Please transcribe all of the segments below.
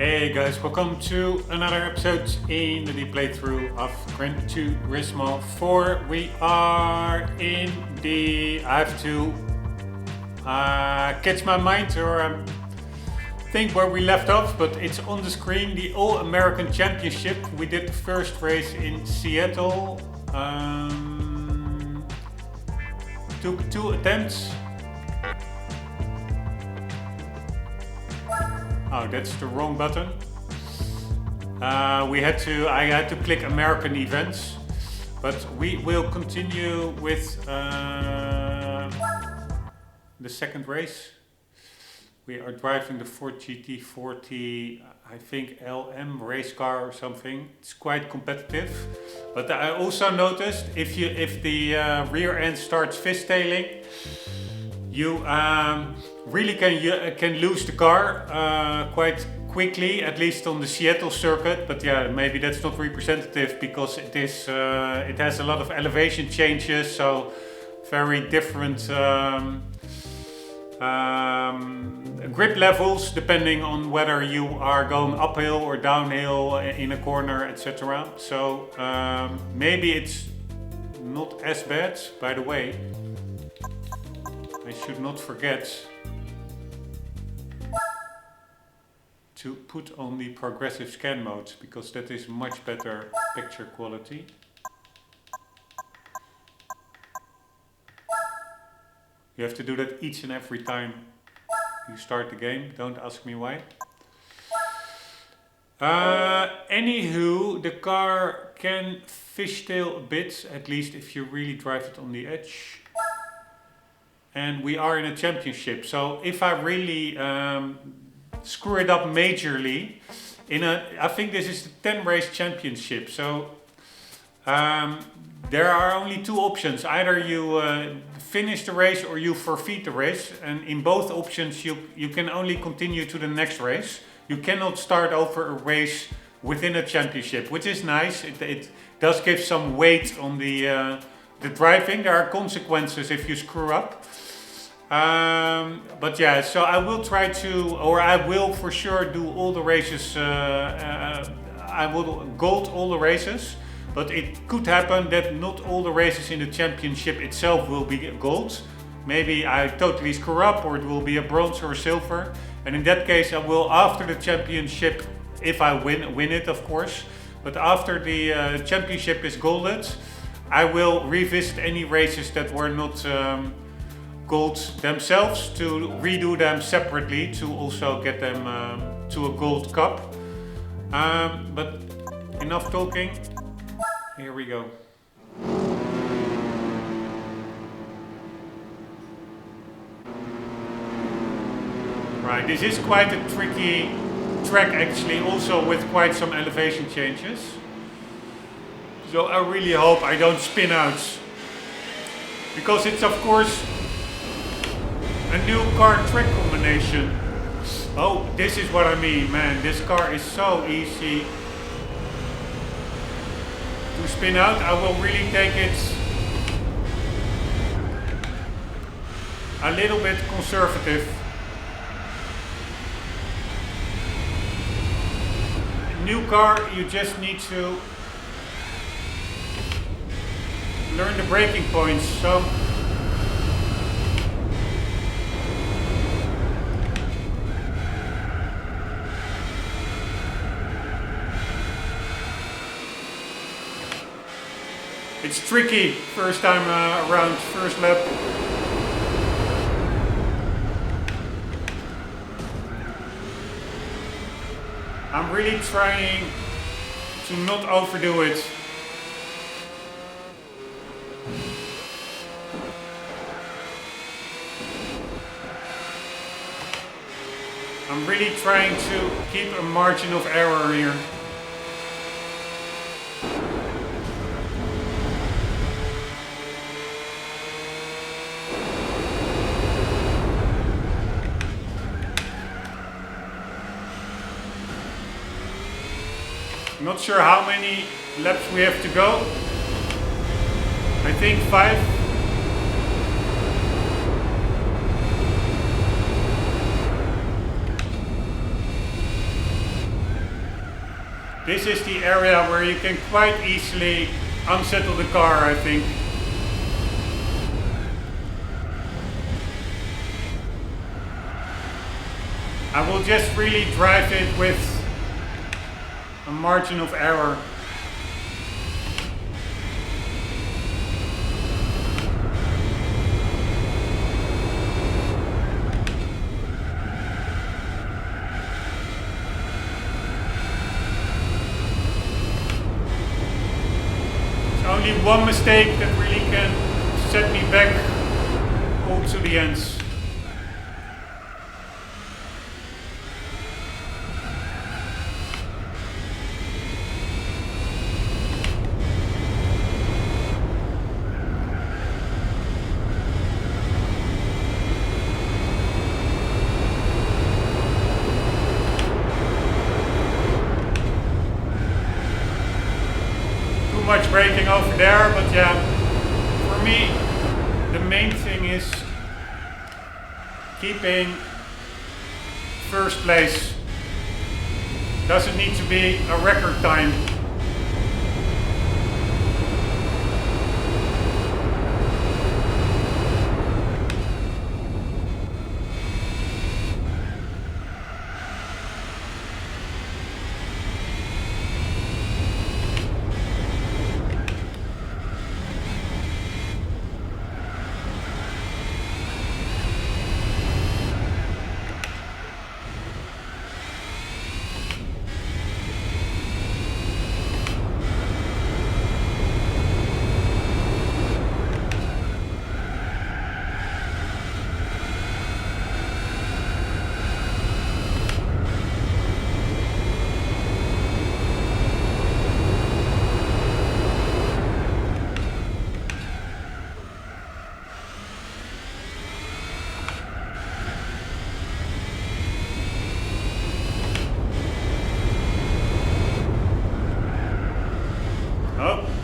Hey guys, welcome to another episode in the playthrough of Gran Turismo 4. We are in the... I have to catch my mind or think where we left off, but it's on the screen. The All-American Championship. We did the first race in Seattle. Took 2 attempts. Oh, that's the wrong button. I had to click American events, but we will continue with the second race. We are driving the Ford GT40, I think LM race car or something. It's quite competitive, but I also noticed if the rear end starts fishtailing, you really can lose the car quite quickly, at least on the Seattle circuit. But yeah, maybe that's not representative because it has a lot of elevation changes, so very different grip levels depending on whether you are going uphill or downhill in a corner, etc. So maybe it's not as bad. By the way, I should not forget to put on the progressive scan mode because that is much better picture quality. You have to do that each and every time you start the game. Don't ask me why. Anywho, the car can fishtail a bit, at least if you really drive it on the edge. And we are in a championship, so if I really screw it up majorly, I think this is the 10 race championship, so there are only 2 options. Either you finish the race or you forfeit the race, and in both options you can only continue to the next race. You cannot start over a race within a championship, which is nice. It does give some weight on the driving. There are consequences if you screw up. But yeah, so I will try to, or I will for sure do all the races. I will gold all the races, but it could happen that not all the races in the championship itself will be gold. Maybe I totally screw up, or it will be a bronze or a silver. And in that case, I will, after the championship, if I win it, of course. But after the championship is golded, I will revisit any races that were not gold themselves to redo them separately to also get them to a gold cup. But enough talking. Here we go. Right, this is quite a tricky track actually, also with quite some elevation changes. So I really hope I don't spin out, because it's of course a new car track combination. Oh, this is what I mean, man. This car is so easy to spin out. I will really take it a little bit conservative. New car, you just need to learn the braking points. So it's tricky first time around, first lap. I'm really trying to not overdo it. I'm really trying to keep a margin of error here. Not sure how many laps we have to go. I think 5. This is the area where you can quite easily unsettle the car, I think. I will just really drive it with a margin of error. Only one mistake that really can set me back all to the ends. Much braking over there, but yeah, for me the main thing is keeping first place. Doesn't need to be a record time.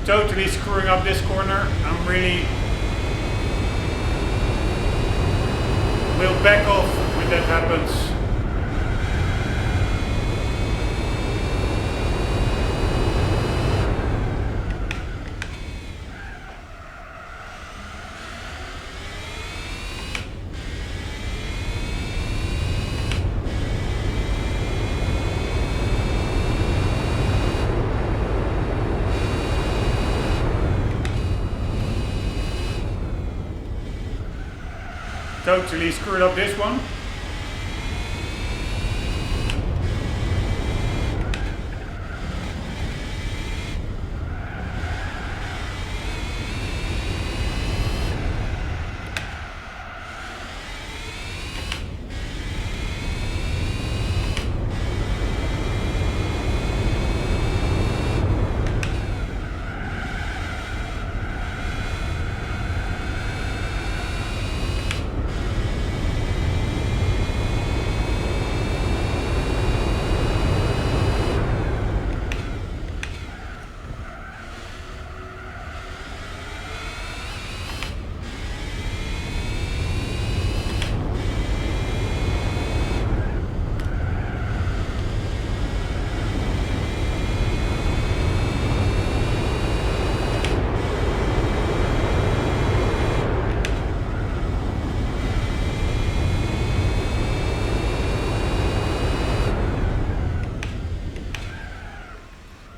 Totally screwing up this corner. I'm really will back off when that happens. Totally screwed up this one.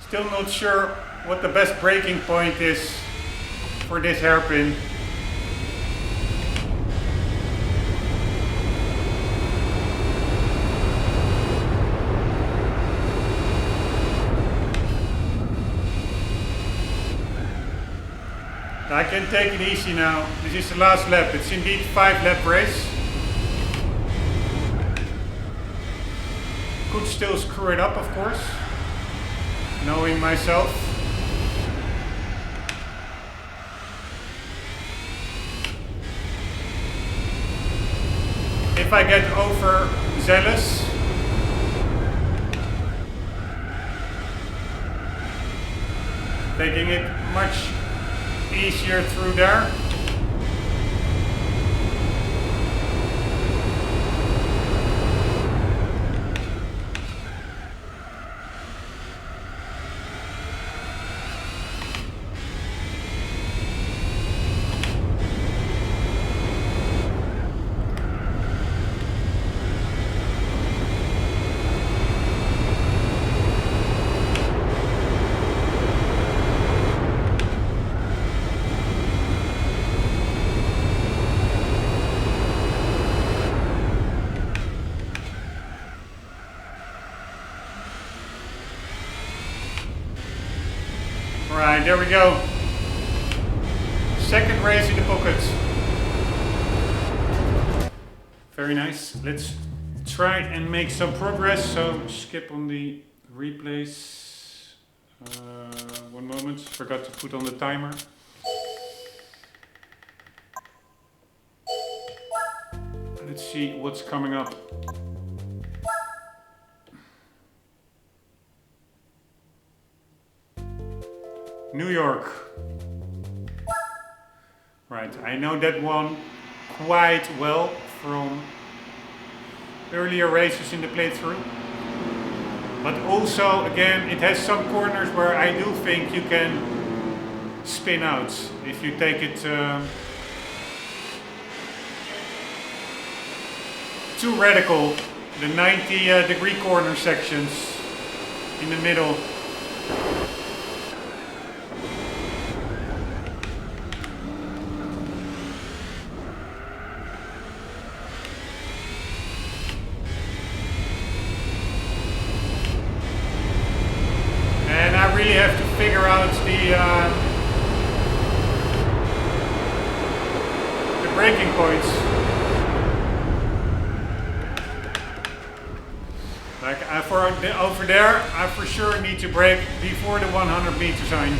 Still not sure what the best braking point is for this hairpin. I can take it easy now. This is the last lap. It's indeed 5-lap race. Could still screw it up, of course. Knowing myself. If I get overzealous, taking it much easier through there. Alright, there we go. Second race in the pocket. Very nice. Let's try and make some progress. So skip on the replays. 1 moment. Forgot to put on the timer. Let's see what's coming up. New York. Right, I know that one quite well from earlier races in the playthrough. But also, again, it has some corners where I do think you can spin out if you take it too radical. The 90-degree corner sections in the middle. Really have to figure out the braking points. Like over there, I for sure need to brake before the 100-meter sign.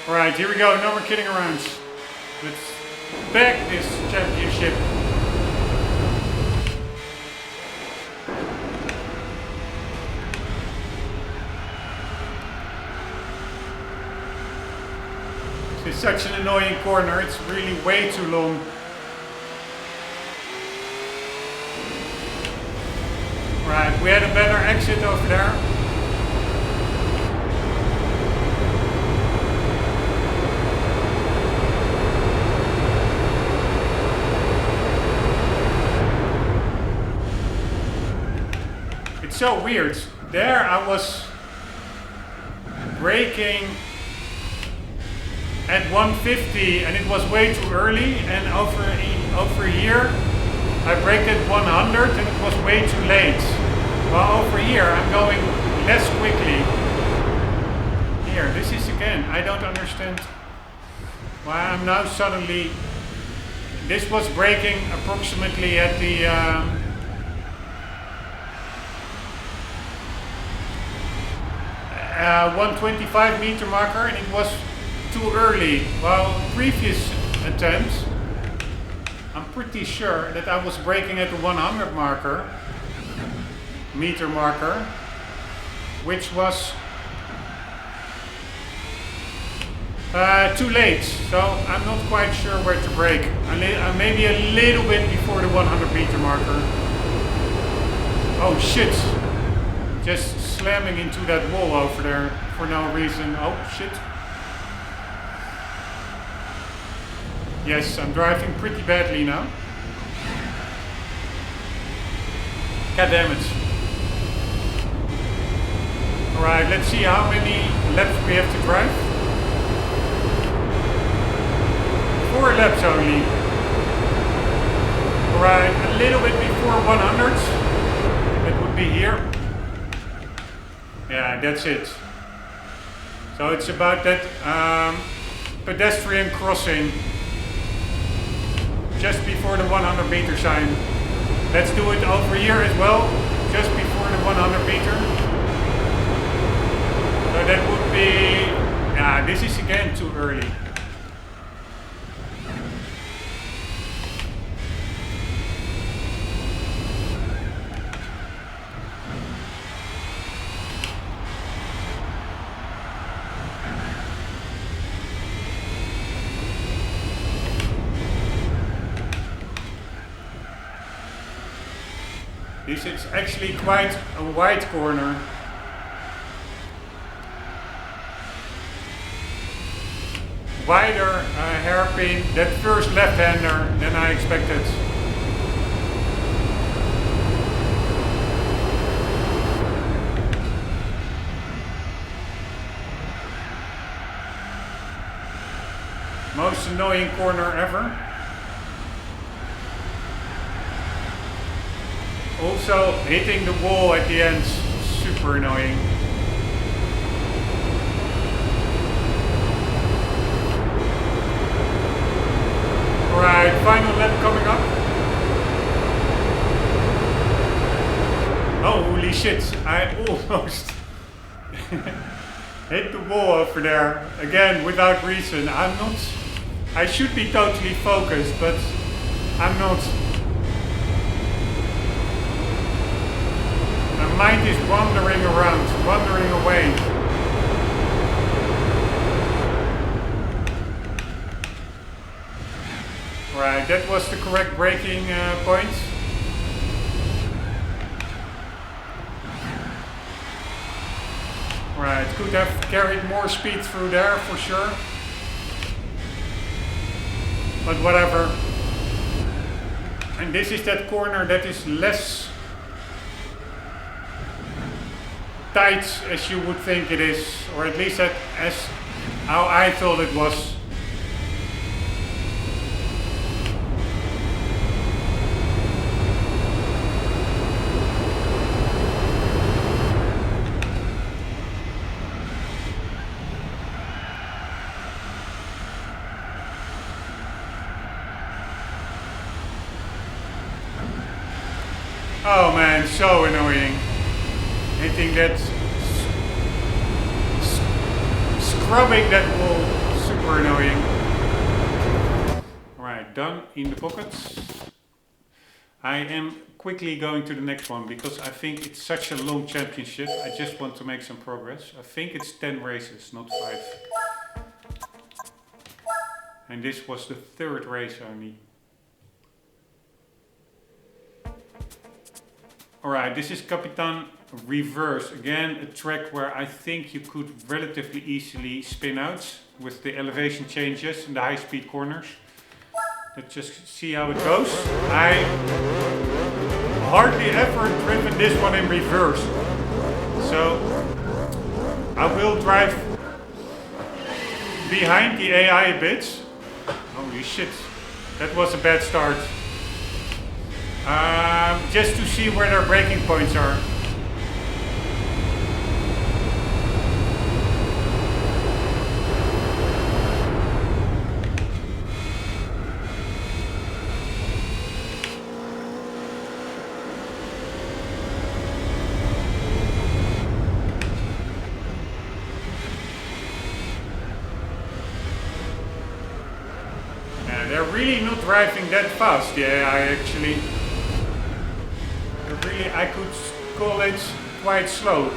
Alright, here we go, no more kidding around. Let's back this championship. It's such an annoying corner, it's really way too long. Right, we had a better exit over there. So weird. There I was braking at 150 and it was way too early, and over here I braked at 100 and it was way too late. Well, over here I'm going less quickly. Here, this is again, I don't understand why I'm now suddenly... This was braking approximately at the 125 meter marker, and it was too early. Well, previous attempts, I'm pretty sure that I was braking at the 100 meter marker, which was too late. So I'm not quite sure where to brake. Maybe a little bit before the 100 meter marker. Oh shit! Just slamming into that wall over there for no reason. Oh shit. Yes, I'm driving pretty badly now. God damn it. Alright, let's see how many laps we have to drive. 4 laps only. Alright, a little bit before 100. That would be here. Yeah, that's it. So it's about that pedestrian crossing just before the 100 meter sign. Let's do it over here as well, just before the 100 meter. So that would be... Yeah, this is again too early. This is actually quite a wide corner. Wider hairpin, that first left-hander than I expected. Most annoying corner ever. Also, hitting the wall at the end, super annoying. Alright, final lap coming up. Oh, holy shit, I almost hit the wall over there. Again, without reason. I should be totally focused, but I'm not. My mind is wandering around, wandering away. Right, that was the correct braking point. Right, could have carried more speed through there for sure. But whatever. And this is that corner that is less tight as you would think it is, or at least as how I thought it was. Oh man, so annoying. Hitting that, scrubbing that wall, super annoying. Alright, done in the pockets. I am quickly going to the next one because I think it's such a long championship. I just want to make some progress. I think it's 10 races, not 5. And this was the 3rd race only. Alright, this is Capitan Reverse. Again, a track where I think you could relatively easily spin out with the elevation changes and the high speed corners. Let's just see how it goes. I hardly ever driven this one in reverse. So I will drive behind the AI a bit. Holy shit, that was a bad start. Just to see where their braking points are. Yeah, they're really not driving that fast, the AI actually. Really, I could call it quite slow.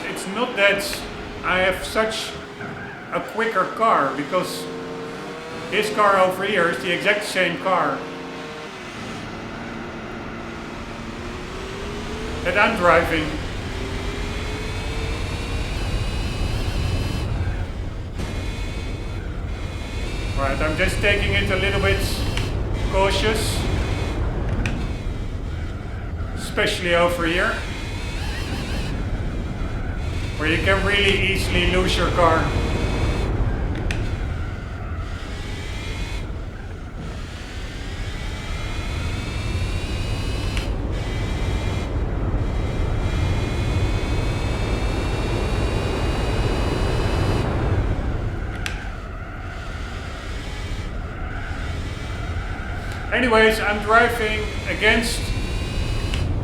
It's not that I have such a quicker car, because this car over here is the exact same car that I'm driving. Right, I'm just taking it a little bit cautious, especially over here, where you can really easily lose your car. Anyways, I'm driving against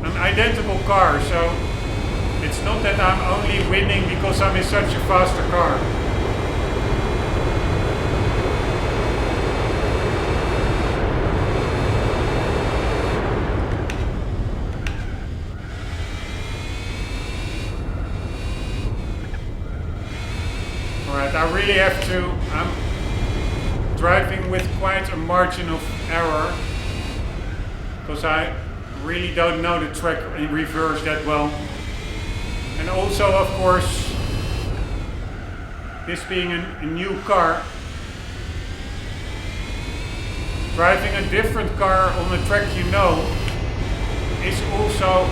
an identical car, so it's not that I'm only winning because I'm in such a faster car. Alright, I really have to, I'm driving with quite a margin of error, because I really don't know the track in reverse that well. And also, of course, this being a new car, driving a different car on a track you know is also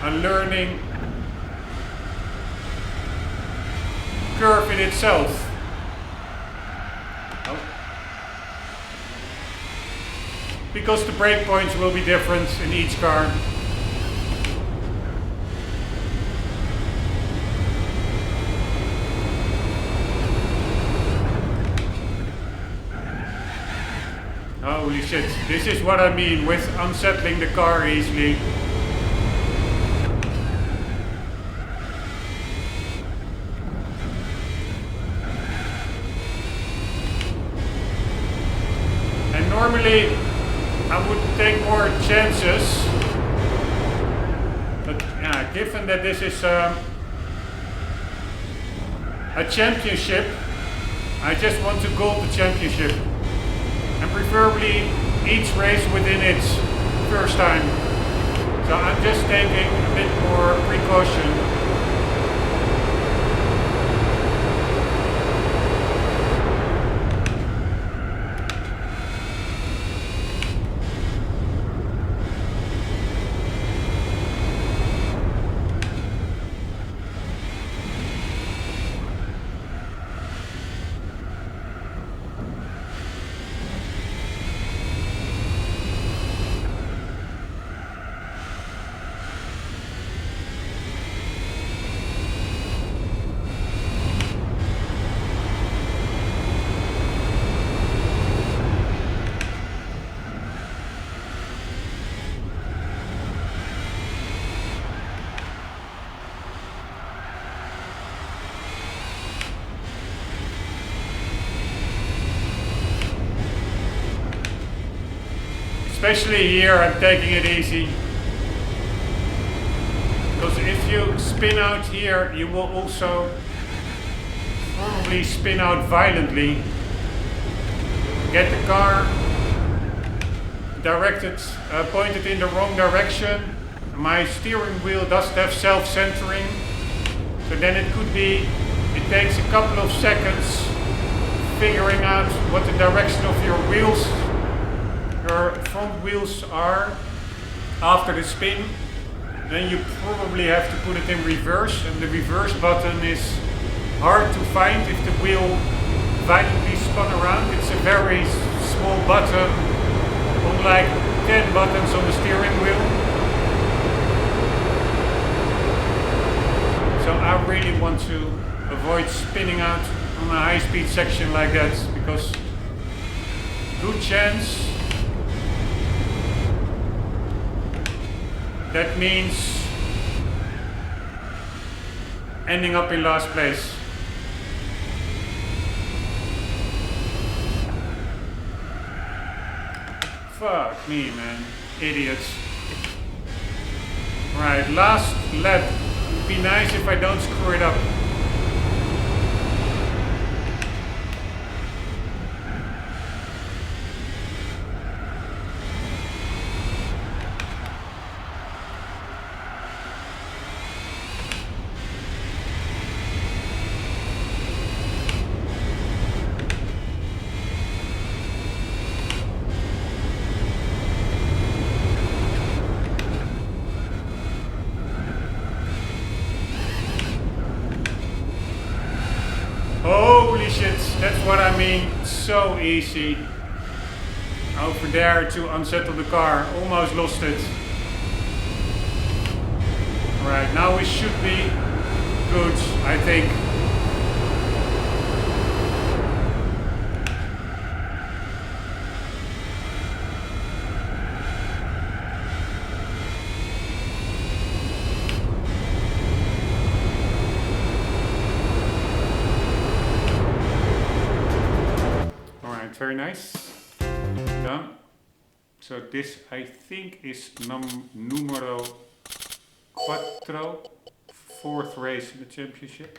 a learning curve in itself. Oh. Because the brake points will be different in each car. Holy shit, this is what I mean with unsettling the car easily. And normally I would take more chances, but yeah, given that this is a championship, I just want to gold the championship. And preferably each race within its first time. So I'm just taking a bit more precaution. Especially here, I'm taking it easy. Because if you spin out here, you will also probably spin out violently. Get the car directed, pointed in the wrong direction. My steering wheel does have self-centering. So then it takes a couple of seconds figuring out what the direction of your wheels, your front wheels are after the spin. Then you probably have to put it in reverse, and the reverse button is hard to find if the wheel violently spun around. It's a very small button, unlike 10 buttons on the steering wheel. So I really want to avoid spinning out on a high speed section like that, because good chance that means ending up in last place. Fuck me, man. Idiots. Right, last lap. Would be nice if I don't screw it up. Holy shit, that's what I mean, so easy. Over there to unsettle the car, almost lost it. Right, now we should be good, I think. Very nice. Done. So this, I think, is numero 4, fourth race in the championship.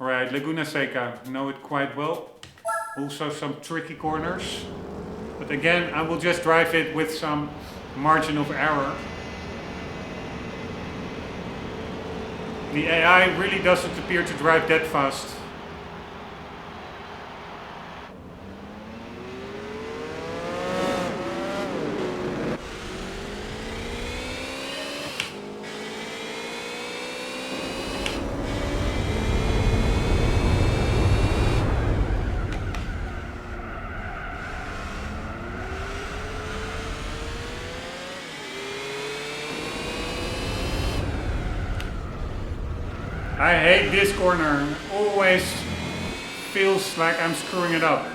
Alright, Laguna Seca, know it quite well. Also some tricky corners. But again, I will just drive it with some margin of error. The AI really doesn't appear to drive that fast. I hate this corner. Always feels like I'm screwing it up.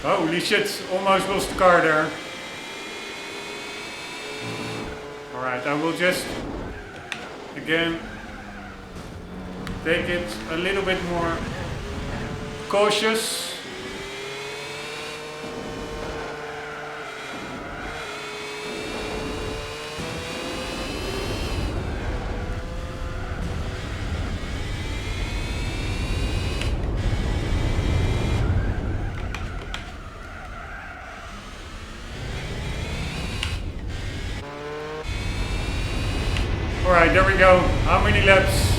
Holy shit, almost lost the car there. Alright, I will just, again, take it a little bit more cautious. Alright, there we go. How many laps?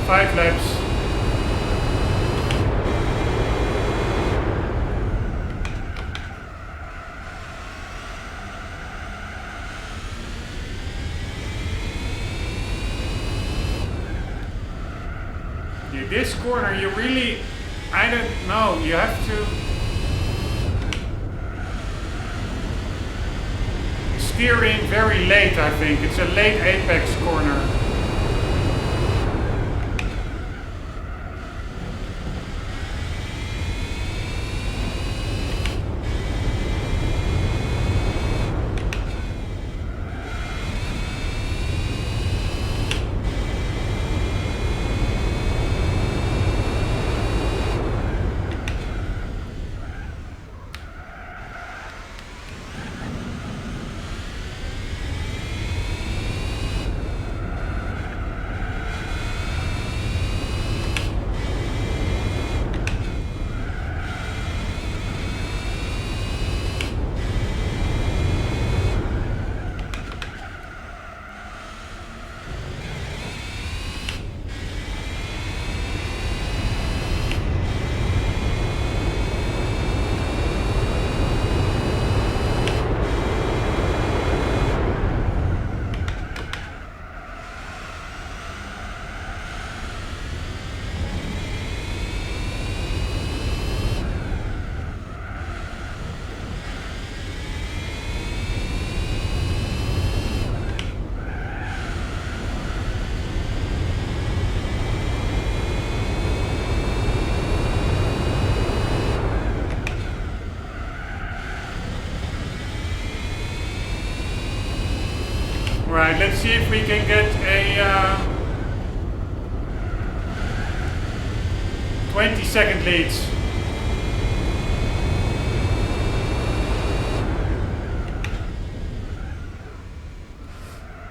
5 laps. Yeah, this corner, you really, I don't know, you have to steer in very late, I think. It's a late apex corner. Right, let's see if we can get a 20-second lead.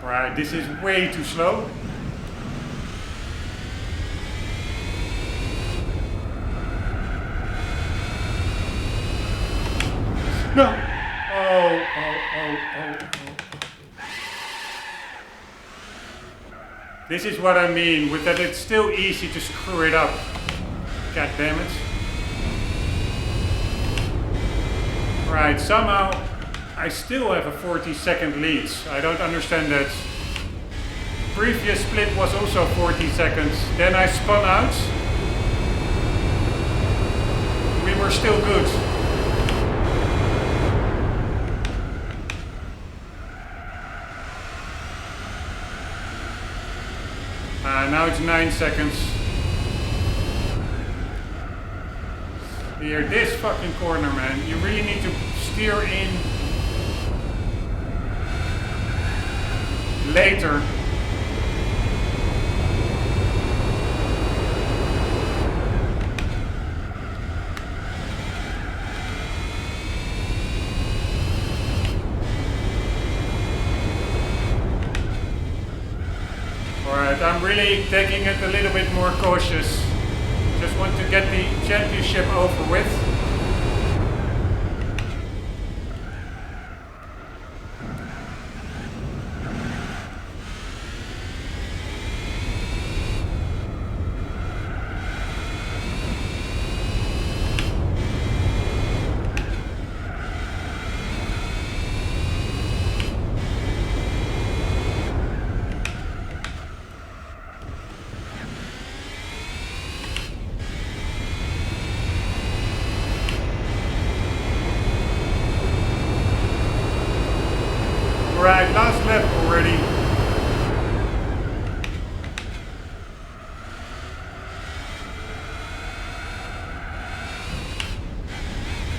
Right, this is way too slow. No! Oh. This is what I mean with that it's still easy to screw it up. God damn it. Right, somehow I still have a 40-second lead. I don't understand that. Previous split was also 40 seconds. Then I spun out. We were still good. Now it's 9 seconds. Here, this fucking corner, man. You really need to steer in later. Alright, I'm really taking it a little bit more cautious. Just want to get the championship over with. Right, last lap already.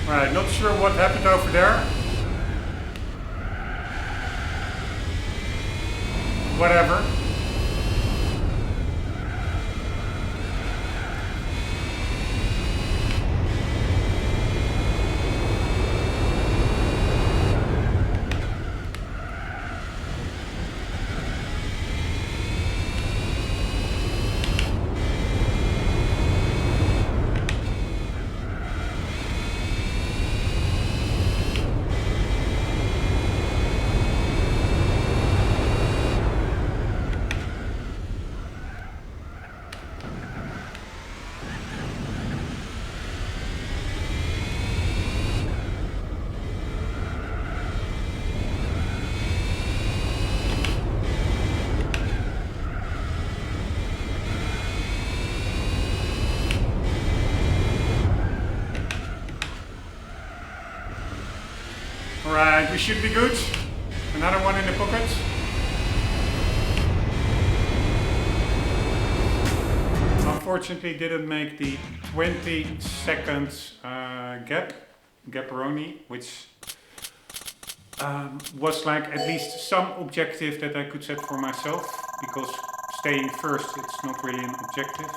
Right, not sure what happened over there. Whatever. Alright, we should be good. Another one in the pocket. Unfortunately didn't make the 20 seconds gaparoni, which was like at least some objective that I could set for myself, because staying first it's not really an objective.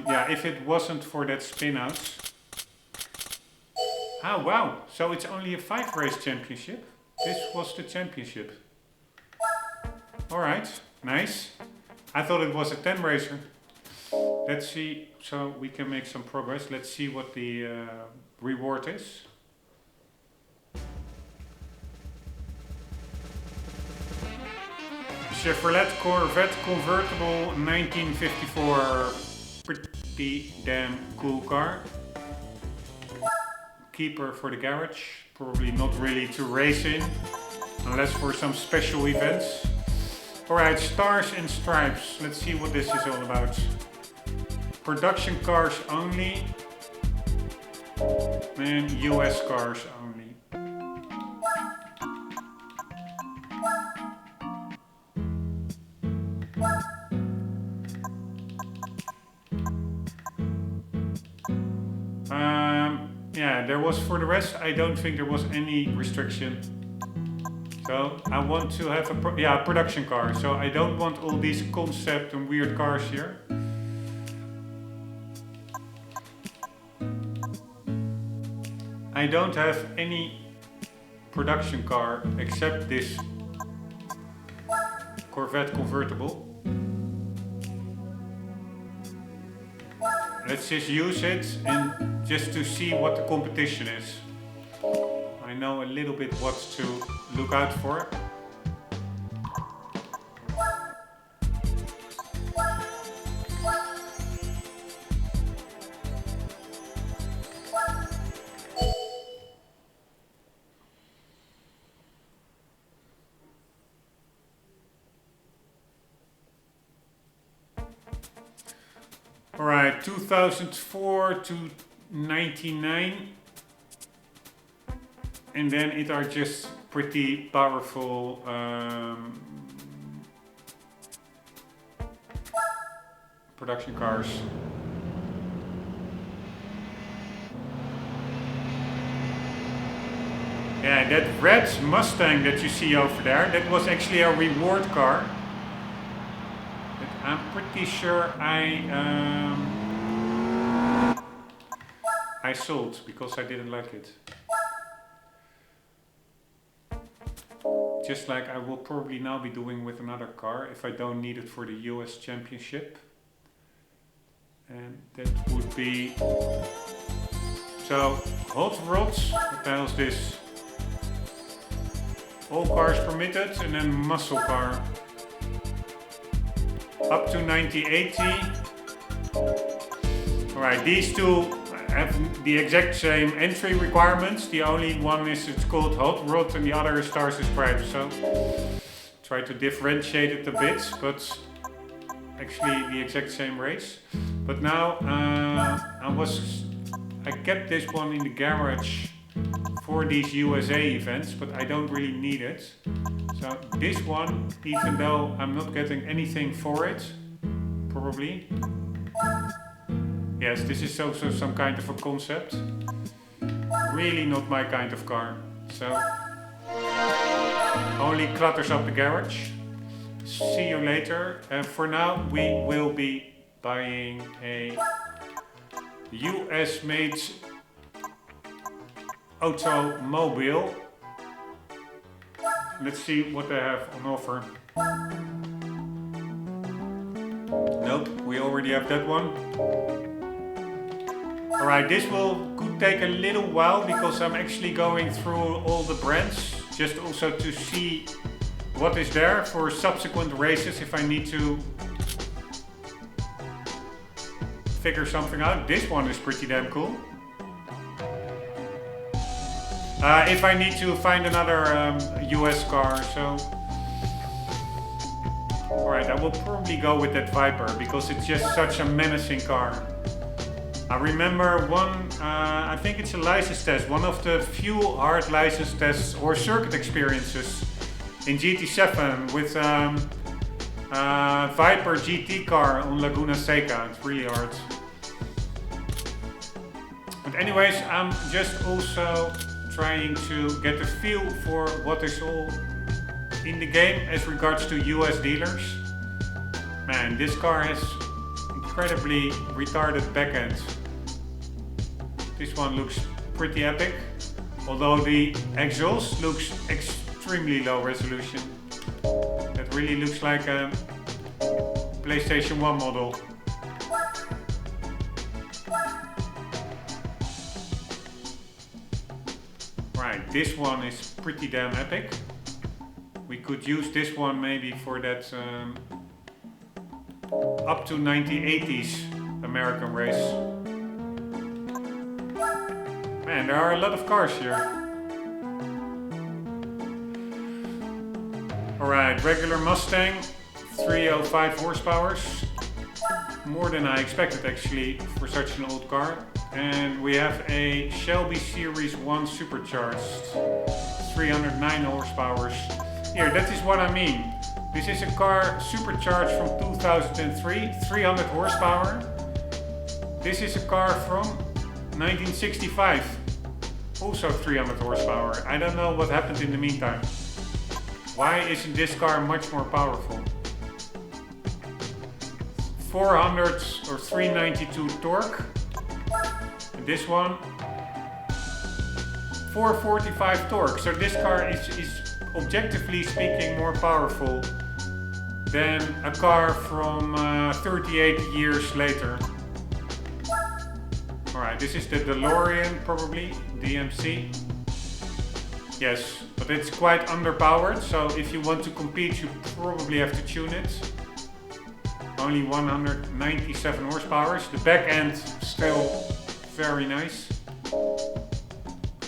Yeah, if it wasn't for that spin out. Ah, wow, so it's only a 5 race championship. This was the championship. Alright, nice. I thought it was a 10 racer. Let's see, so we can make some progress. Let's see what the reward is. Chevrolet Corvette convertible 1954. Pretty damn cool car. Keeper for the garage, probably not really to race in, unless for some special events. Alright, stars and stripes, let's see what this is all about. Production cars only, and US cars only. Yeah, there was, for the rest, I don't think there was any restriction. So I want to have a production car. So I don't want all these concept and weird cars here. I don't have any production car except this Corvette convertible. Let's just use it and just to see what the competition is. I know a little bit what to look out for. Alright, 2004 to 99. And then it are just pretty powerful production cars. Yeah, that red Mustang that you see over there, that was actually a reward car. But I'm pretty sure I sold because I didn't like it. just like I will probably now be doing with another car if I don't need it for the US Championship. And that would be... So, hot rods, what the hell is this? All cars permitted, and then muscle car. Up to 9080. Alright, these two have the exact same entry requirements. The only one is it's called hot rod and the other is stars and stripes. So try to differentiate it a bit, but actually the exact same race. But now I kept this one in the garage for these USA events, but I don't really need it. So this one, even though I'm not getting anything for it, probably. Yes, this is also some kind of a concept. Really not my kind of car. So only clutters up the garage. See you later. For now, we will be buying a US made automobile. Let's see what they have on offer. Nope, we already have that one. Alright, this could take a little while because I'm actually going through all the brands, just also to see what is there for subsequent races if I need to figure something out. This one is pretty damn cool. If I need to find another US car, so... Alright, I will probably go with that Viper because it's just such a menacing car. I remember one, I think it's a license test, one of the few hard license tests or circuit experiences in GT7 with Viper GT car on Laguna Seca. It's really hard. But anyways, I'm just also trying to get a feel for what is all in the game as regards to US dealers. Man, this car has incredibly retarded backend. This one looks pretty epic, although the exhaust looks extremely low resolution. That really looks like a PlayStation 1 model. Right, this one is pretty damn epic. We could use this one maybe for that up to 1980s American race. Man, there are a lot of cars here. Alright, regular Mustang, 305 horsepower. More than I expected actually for such an old car. And we have a Shelby Series 1 supercharged, 309 horsepower. Here, that is what I mean. This is a car supercharged from 2003, 300 horsepower. This is a car from 1965, also 300 horsepower. I don't know what happened in the meantime. Why isn't this car much more powerful? 400 or 392 torque. And this one, 445 torque. So this car is objectively speaking more powerful than a car from 38 years later. Alright, this is the DeLorean probably, DMC. Yes, but it's quite underpowered, so if you want to compete you probably have to tune it. Only 197 horsepower. The back end still very nice.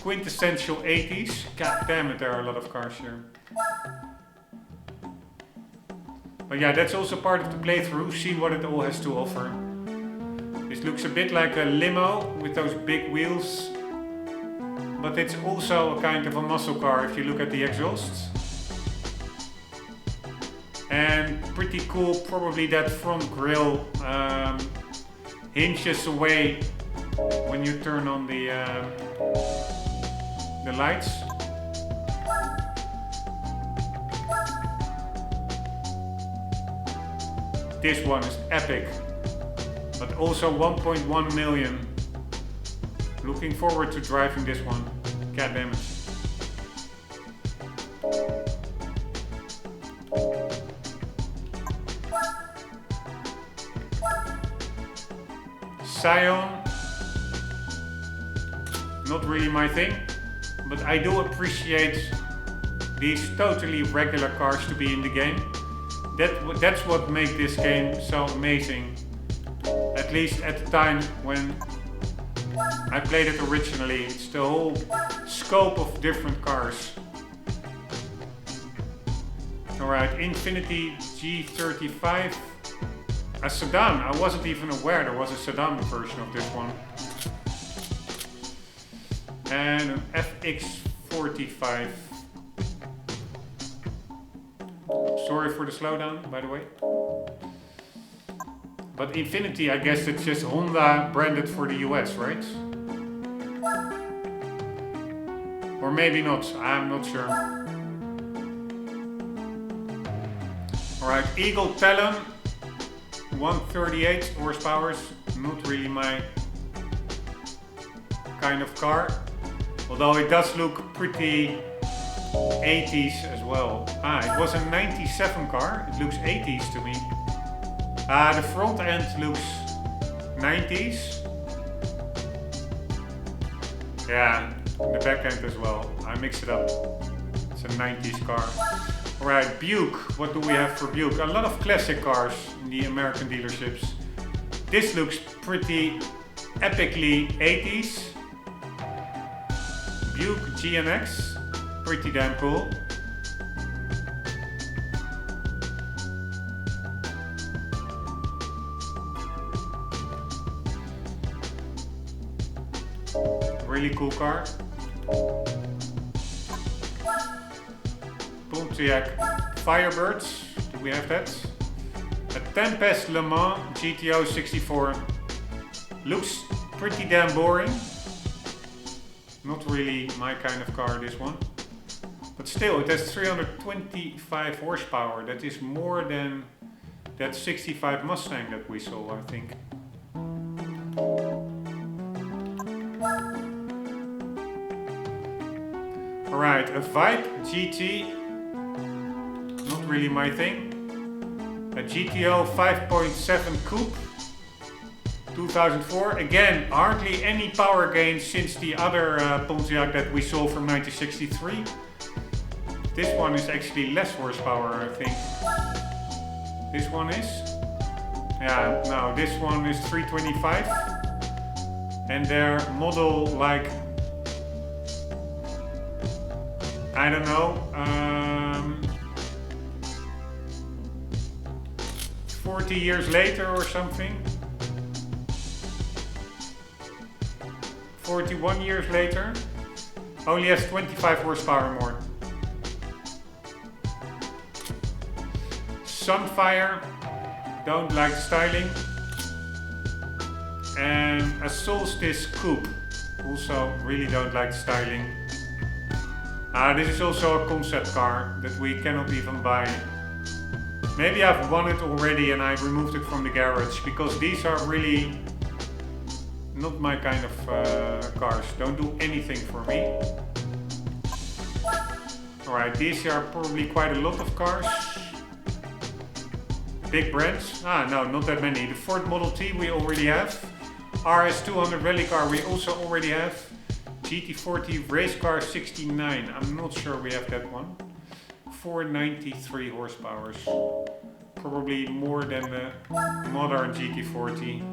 Quintessential 80s. God damn it, there are a lot of cars here. But yeah, that's also part of the playthrough, see what it all has to offer. This looks a bit like a limo with those big wheels. But it's also a kind of a muscle car if you look at the exhausts. And pretty cool, probably that front grille hinges away when you turn on the lights. This one is epic, but also 1.1 million. Looking forward to driving this one. God damn it. Scion, not really my thing, but I do appreciate these totally regular cars to be in the game. That's what makes this game so amazing. At least at the time when I played it originally. It's the whole scope of different cars. Alright, Infiniti G35. A sedan. I wasn't even aware there was a sedan version of this one. And an FX45. Sorry for the slowdown, by the way. But Infiniti, I guess it's just Honda branded for the US, right? Or maybe not, I'm not sure. Alright, Eagle Talon, 138 horsepower, not really my kind of car. Although it does look pretty 80s as well. It was a 97 car, it looks 80s to me. The front end looks 90s. Yeah, the back end as well. I mix it up. It's a 90s car. Alright, Buick. What do we have for Buick? A lot of classic cars in the American dealerships. This looks pretty epically 80s. Buick GNX. Pretty damn cool. Really cool car. Pontiac Firebirds. Do we have that? A Tempest Le Mans GTO 64. Looks pretty damn boring. Not really my kind of car, this one. But still, it has 325 horsepower. That is more than that 65 Mustang that we saw, I think. Alright, a Vibe GT. Not really my thing. A GTO 5.7 Coupe. 2004. Again, hardly any power gains since the other Pontiac that we saw from 1963. This one is actually less horsepower, I think. This one is? Yeah, no, this one is 325. And their model, like, I don't know, 40 years later or something. 41 years later, only has 25 horsepower more. Sunfire, don't like the styling. And a Solstice Coupe, also really don't like the styling. This is also a concept car that we cannot even buy. Maybe I've won it already and I removed it from the garage, because these are really not my kind of cars. Don't do anything for me. Alright, these are probably quite a lot of cars. Big brands. No, not that many. The Ford Model T we already have. RS200 rally car we also already have. GT40 race car 69. I'm not sure we have that one. 493 horsepower. Probably more than the modern GT40.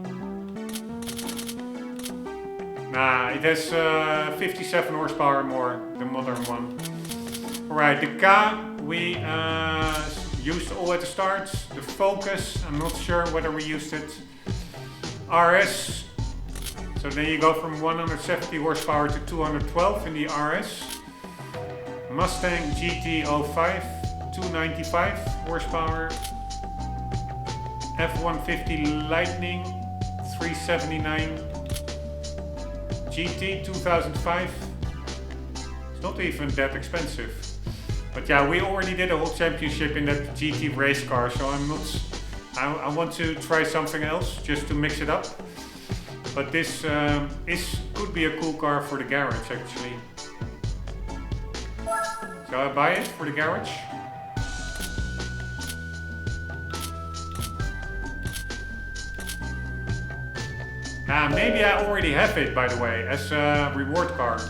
It has 57 horsepower more, the modern one. Alright, the K we used all at the start. The Focus, I'm not sure whether we used it. RS, so then you go from 170 horsepower to 212 in the RS. Mustang GT05, 295 horsepower. F-150 Lightning, 379. GT 2005. It's not even that expensive. But yeah, we already did a whole championship in that GT race car, so I want to try something else just to mix it up. But this could be a cool car for the garage actually. So I buy it for the garage. Maybe I already have it, by the way, as a reward card.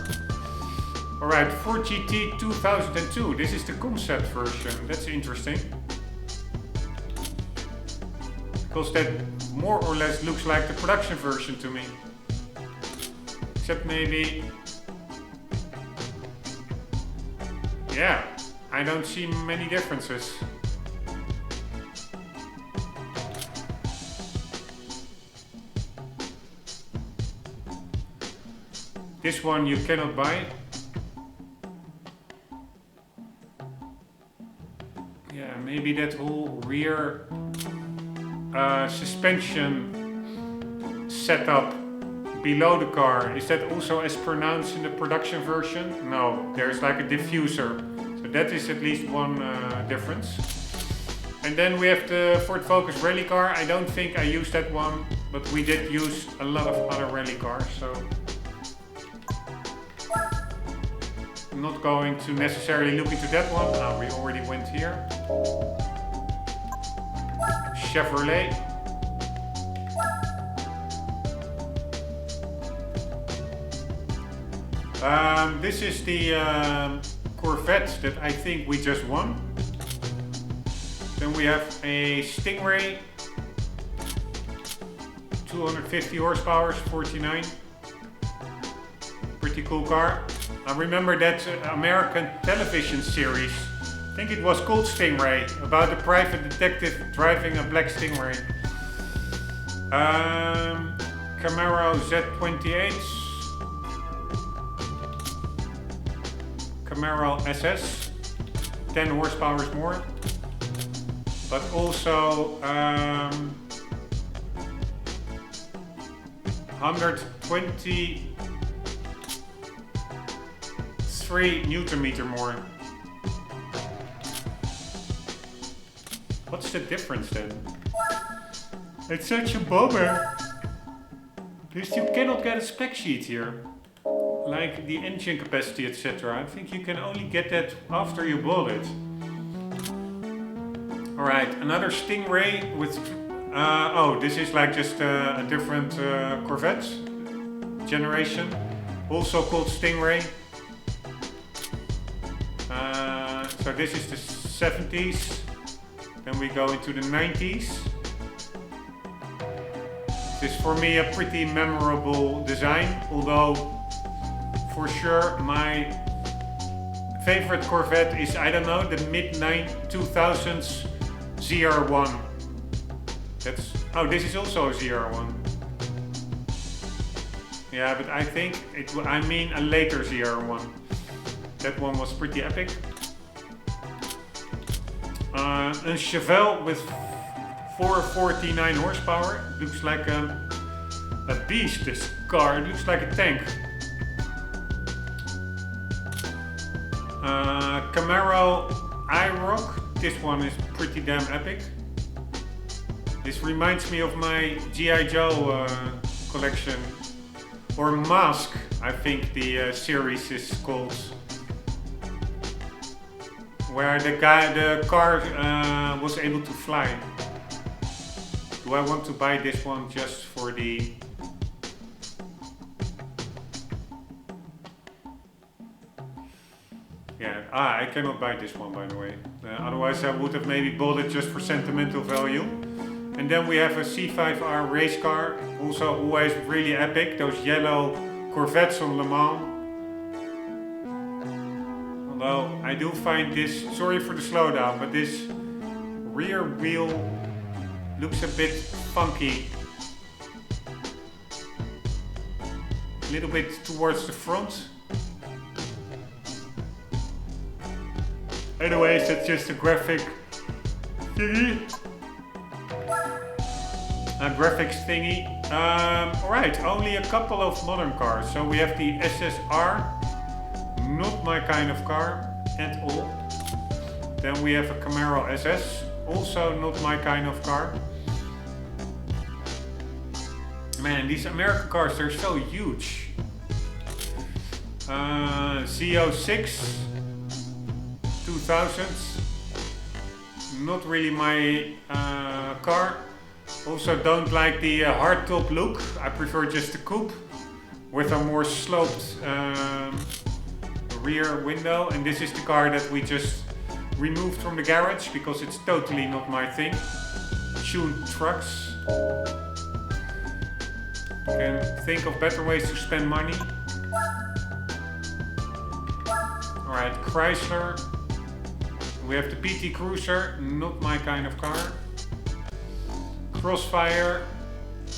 Alright, Ford GT 2002. This is the concept version. That's interesting. Because that more or less looks like the production version to me. Except maybe... Yeah, I don't see many differences. This one you cannot buy. Yeah, maybe that whole rear suspension setup below the car, is that also as pronounced in the production version? No, there's like a diffuser. So that is at least one difference. And then we have the Ford Focus rally car. I don't think I used that one, but we did use a lot of other rally cars, so I'm not going to necessarily look into that one. We already went here. Chevrolet. This is the Corvette that I think we just won. Then we have a Stingray, 250 horsepower, 49. Pretty cool car. I remember that American television series. I think it was called Stingray, about a private detective driving a black Stingray. Camaro Z28. Camaro SS, 10 horsepower more, but also 123 Newton meter more. What's the difference then? It's such a bummer. Because you cannot get a spec sheet here. Like the engine capacity, etc. I think you can only get that after you bought it. Alright, another Stingray with... oh, this is like just a different Corvette generation. Also called Stingray. So this is the 70s. Then we go into the 90s. This is for me a pretty memorable design, although for sure my favorite Corvette is, I don't know, the mid-2000s ZR1. That's... oh, this is also a ZR1. Yeah, but I think I mean a later ZR1. That one was pretty epic. A Chevelle with 449 horsepower. Looks like a beast, this car. It looks like a tank. Camaro iRock. This one is pretty damn epic. This reminds me of my G.I. Joe collection. Or Mask, I think the series is called. Where the car was able to fly. Do I want to buy this one just for the... Yeah, I cannot buy this one, by the way. Otherwise I would have maybe bought it just for sentimental value. And then we have a C5R race car. Also always really epic. Those yellow Corvettes on Le Mans. Although I do find this, sorry for the slowdown, but this rear wheel looks a bit funky. A little bit towards the front. Anyways, that's just a graphic thingy. A graphics thingy. Alright, only a couple of modern cars. So we have the SSR. Not my kind of car at all. Then we have a Camaro SS. Also not my kind of car. Man, these American cars, they're so huge. Z06 2000s. Not really my car. Also don't like the hardtop look. I prefer just the coupe with a more sloped rear window. And this is the car that we just removed from the garage because it's totally not my thing. Tuned trucks. Can think of better ways to spend money. Alright, Chrysler. We have the PT Cruiser, not my kind of car. Crossfire,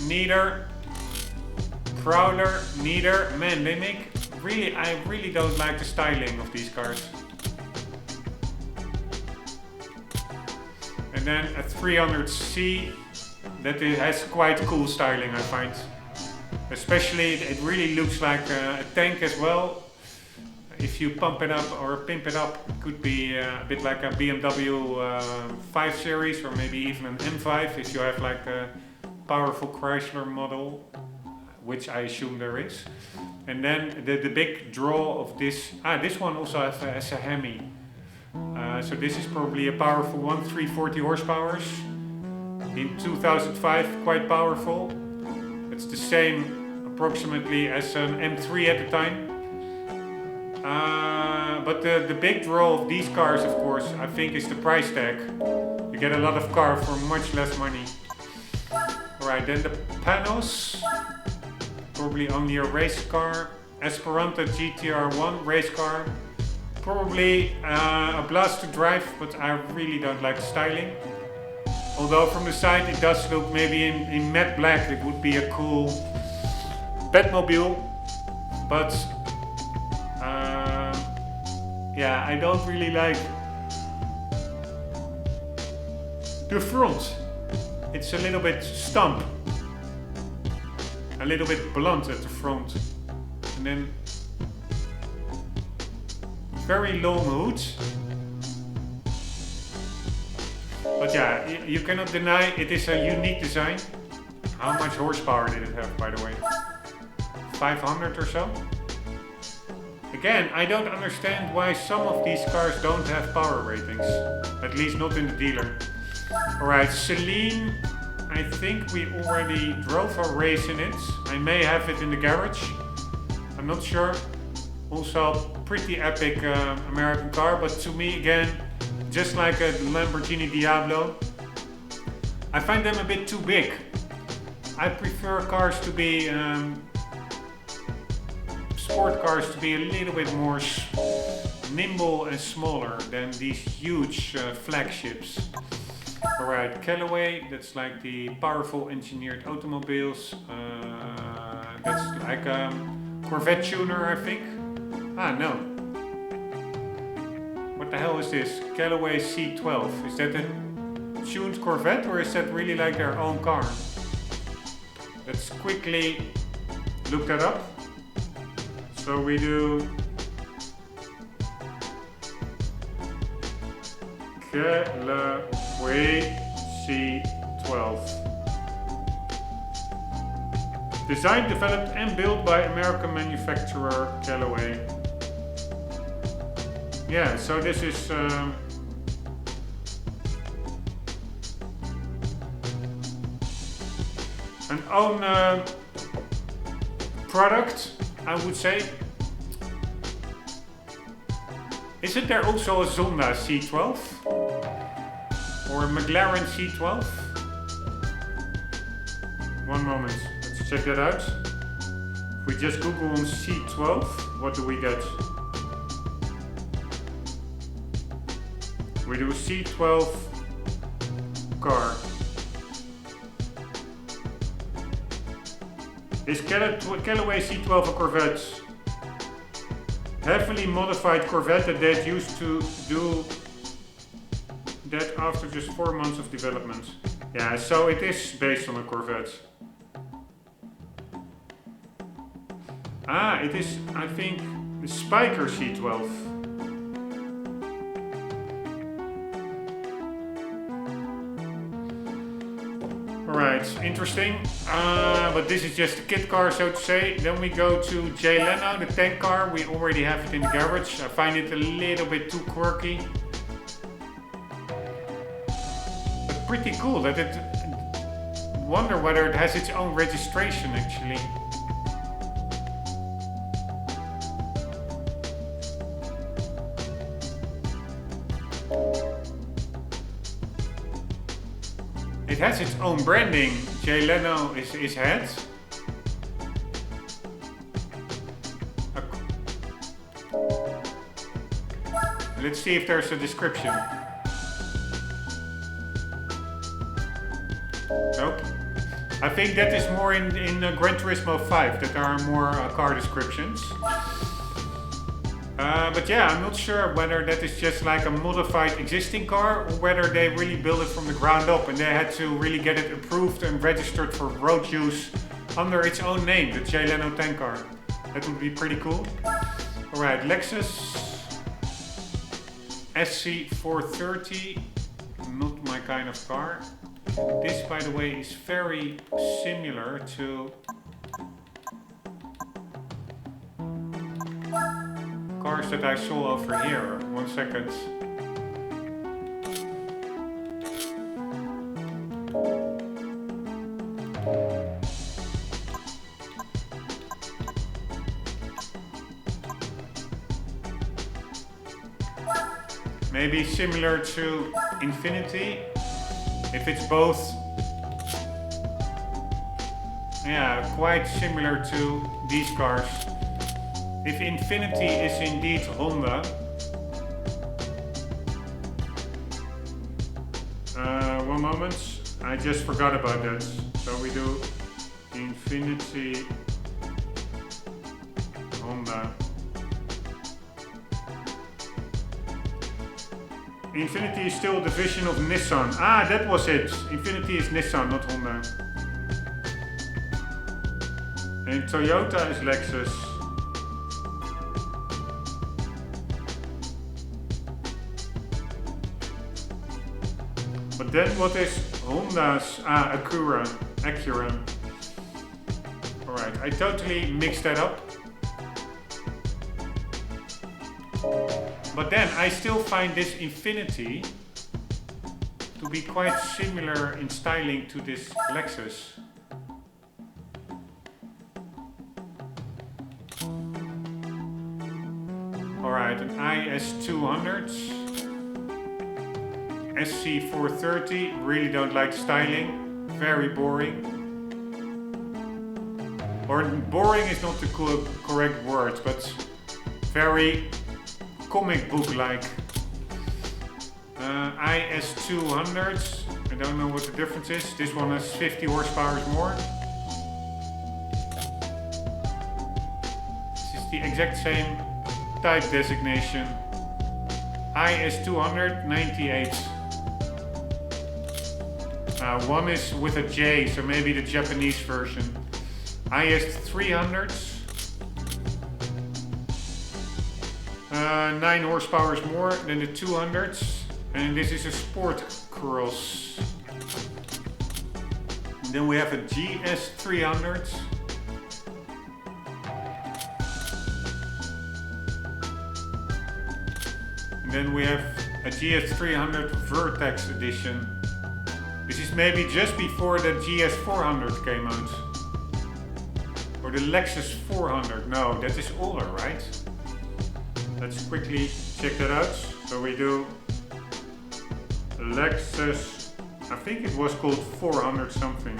neither. Prowler, neither. Man, they make really, I really don't like the styling of these cars. And then a 300C that has quite cool styling, I find. Especially, it really looks like a tank as well. If you pump it up or pimp it up, it could be a bit like a BMW 5 Series or maybe even an M5 if you have like a powerful Chrysler model, which I assume there is. And then the big draw of this, this one also has a Hemi. So this is probably a powerful one, 340 horsepower. In 2005, quite powerful. It's the same approximately as an M3 at the time. But the big draw of these cars, of course, I think is the price tag. You get a lot of car for much less money. Alright, then the Panos. Probably only a race car. Esperanza GTR1 race car. Probably a blast to drive, but I really don't like the styling. Although from the side it does look maybe in matte black it would be a cool Batmobile. But yeah, I don't really like the front. It's a little bit stump. A little bit blunt at the front. And then very long hoods. But yeah, you cannot deny it is a unique design. How much horsepower did it have, by the way? 500 or so? Again, I don't understand why some of these cars don't have power ratings. At least not in the dealer. Alright, Celine. I think we already drove a race in it. I may have it in the garage. I'm not sure. Also, pretty epic American car, but to me, again, just like a Lamborghini Diablo, I find them a bit too big. I prefer cars to be, sport cars to be a little bit more nimble and smaller than these huge flagships. Alright, Callaway, that's like the powerful engineered automobiles. That's like a Corvette tuner, I think. No. What the hell is this? Callaway C12. Is that a tuned Corvette or is that really like their own car? Let's quickly look that up. So we do Callaway C12. Designed, developed and built by American manufacturer Callaway. Yeah, so this is an own product, I would say. Isn't there also a Zonda C12? Or a McLaren C12? One moment, let's check that out. If we just Google on C12, what do we get? We do C12 car. Is Callaway C12 a Corvette? Heavily modified Corvette that used to do that after just 4 months of development. Yeah, so it is based on a Corvette. It is, I think, the Spiker C12. Alright, interesting. But this is just a kit car, so to say. Then we go to Jay Leno, the tank car. We already have it in the garage. I find it a little bit too quirky. But pretty cool that it wonder whether it has its own registration actually. It has its own branding. Jay Leno is his head. Let's see if there's a description. Nope. I think that is more in Gran Turismo 5 that there are more car descriptions. But yeah, I'm not sure whether that is just like a modified existing car or whether they really built it from the ground up and they had to really get it approved and registered for road use under its own name, the Jay Leno 10 car. That would be pretty cool. Alright, Lexus SC430, not my kind of car. This, by the way, is very similar to cars that I saw over here. 1 second. Maybe similar to Infinity. If it's both, yeah, quite similar to these cars. If Infinity is indeed Honda, one moment, I just forgot about that. So we do Infinity Honda. Infinity is still a division of Nissan. Ah, that was it. Infinity is Nissan, not Honda. And Toyota is Lexus. But then what is Honda's? Ah, Acura. Alright, I totally mixed that up. But then I still find this Infinity to be quite similar in styling to this Lexus. Alright, an IS200, SC430, really don't like styling, very boring. Or boring is not the correct word, but very comic book like. IS200, I don't know what the difference is. This one has 50 horsepower more. This is the exact same type designation. IS200, 98. One is with a J, so maybe the Japanese version. IS300. 9 horsepower more than the 200s, and this is a sport cross. Then we have a GS300. And then we have a GS300 Vertex edition. This is maybe just before the GS400 came out. Or the Lexus 400. No, that is older, right? Let's quickly check that out. So we do Lexus, I think it was called 400 something.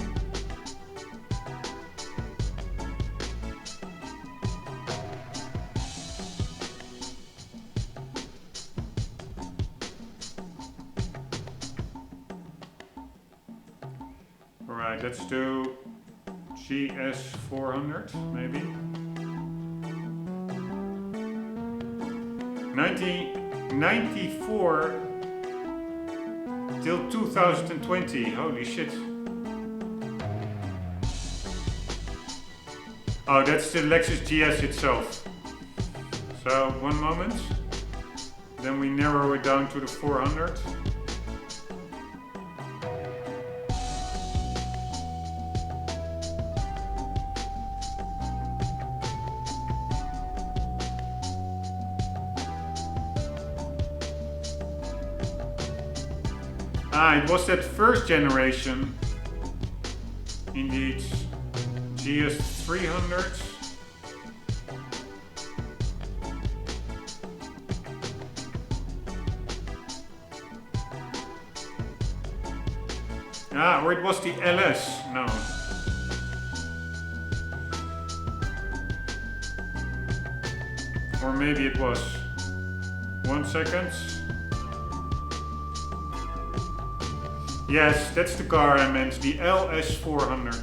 Alright, let's do GS400 maybe. 1994 till 2020. Holy shit. Oh, that's the Lexus GS itself. So, one moment. Then we narrow it down to the 400. Ah, it was that first generation indeed GS 300. Ah, or it was the LS, no. Or maybe it was. 1 second. Yes, that's the car I meant, the LS400.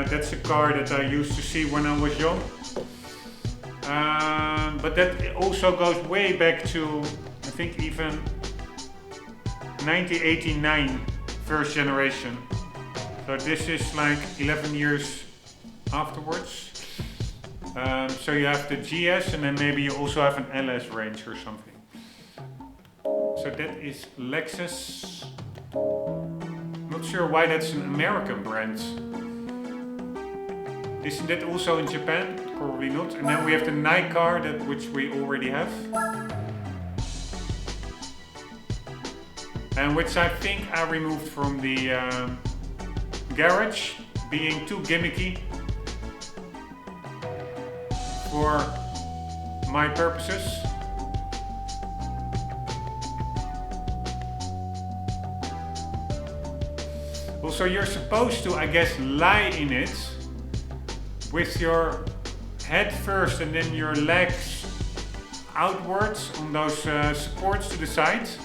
That's a car that I used to see when I was young. But that also goes way back to, I think even 1989, first generation. So this is like 11 years afterwards. So you have the GS and then maybe you also have an LS range or something. So that is Lexus. Not sure why that's an American brand. Isn't that also in Japan? Probably not. And then we have the Nike car, which we already have. And which I think I removed from the garage, being too gimmicky for my purposes. Also, you're supposed to, I guess, lie in it with your head first and then your legs outwards on those supports to the sides.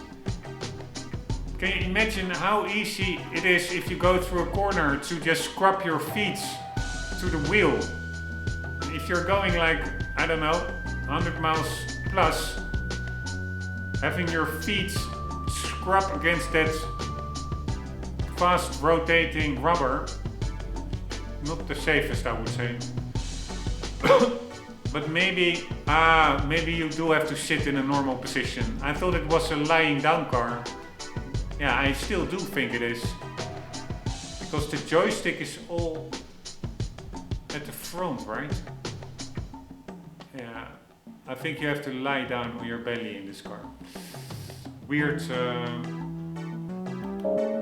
Can you imagine how easy it is if you go through a corner to just scrub your feet to the wheel? If you're going like, I don't know, 100 miles plus, having your feet scrub against that fast rotating rubber, not the safest I would say. But maybe you do have to sit in a normal position. I thought it was a lying down car. Yeah, I still do think it is. Because the joystick is all at the front, right? Yeah, I think you have to lie down on your belly in this car. Weird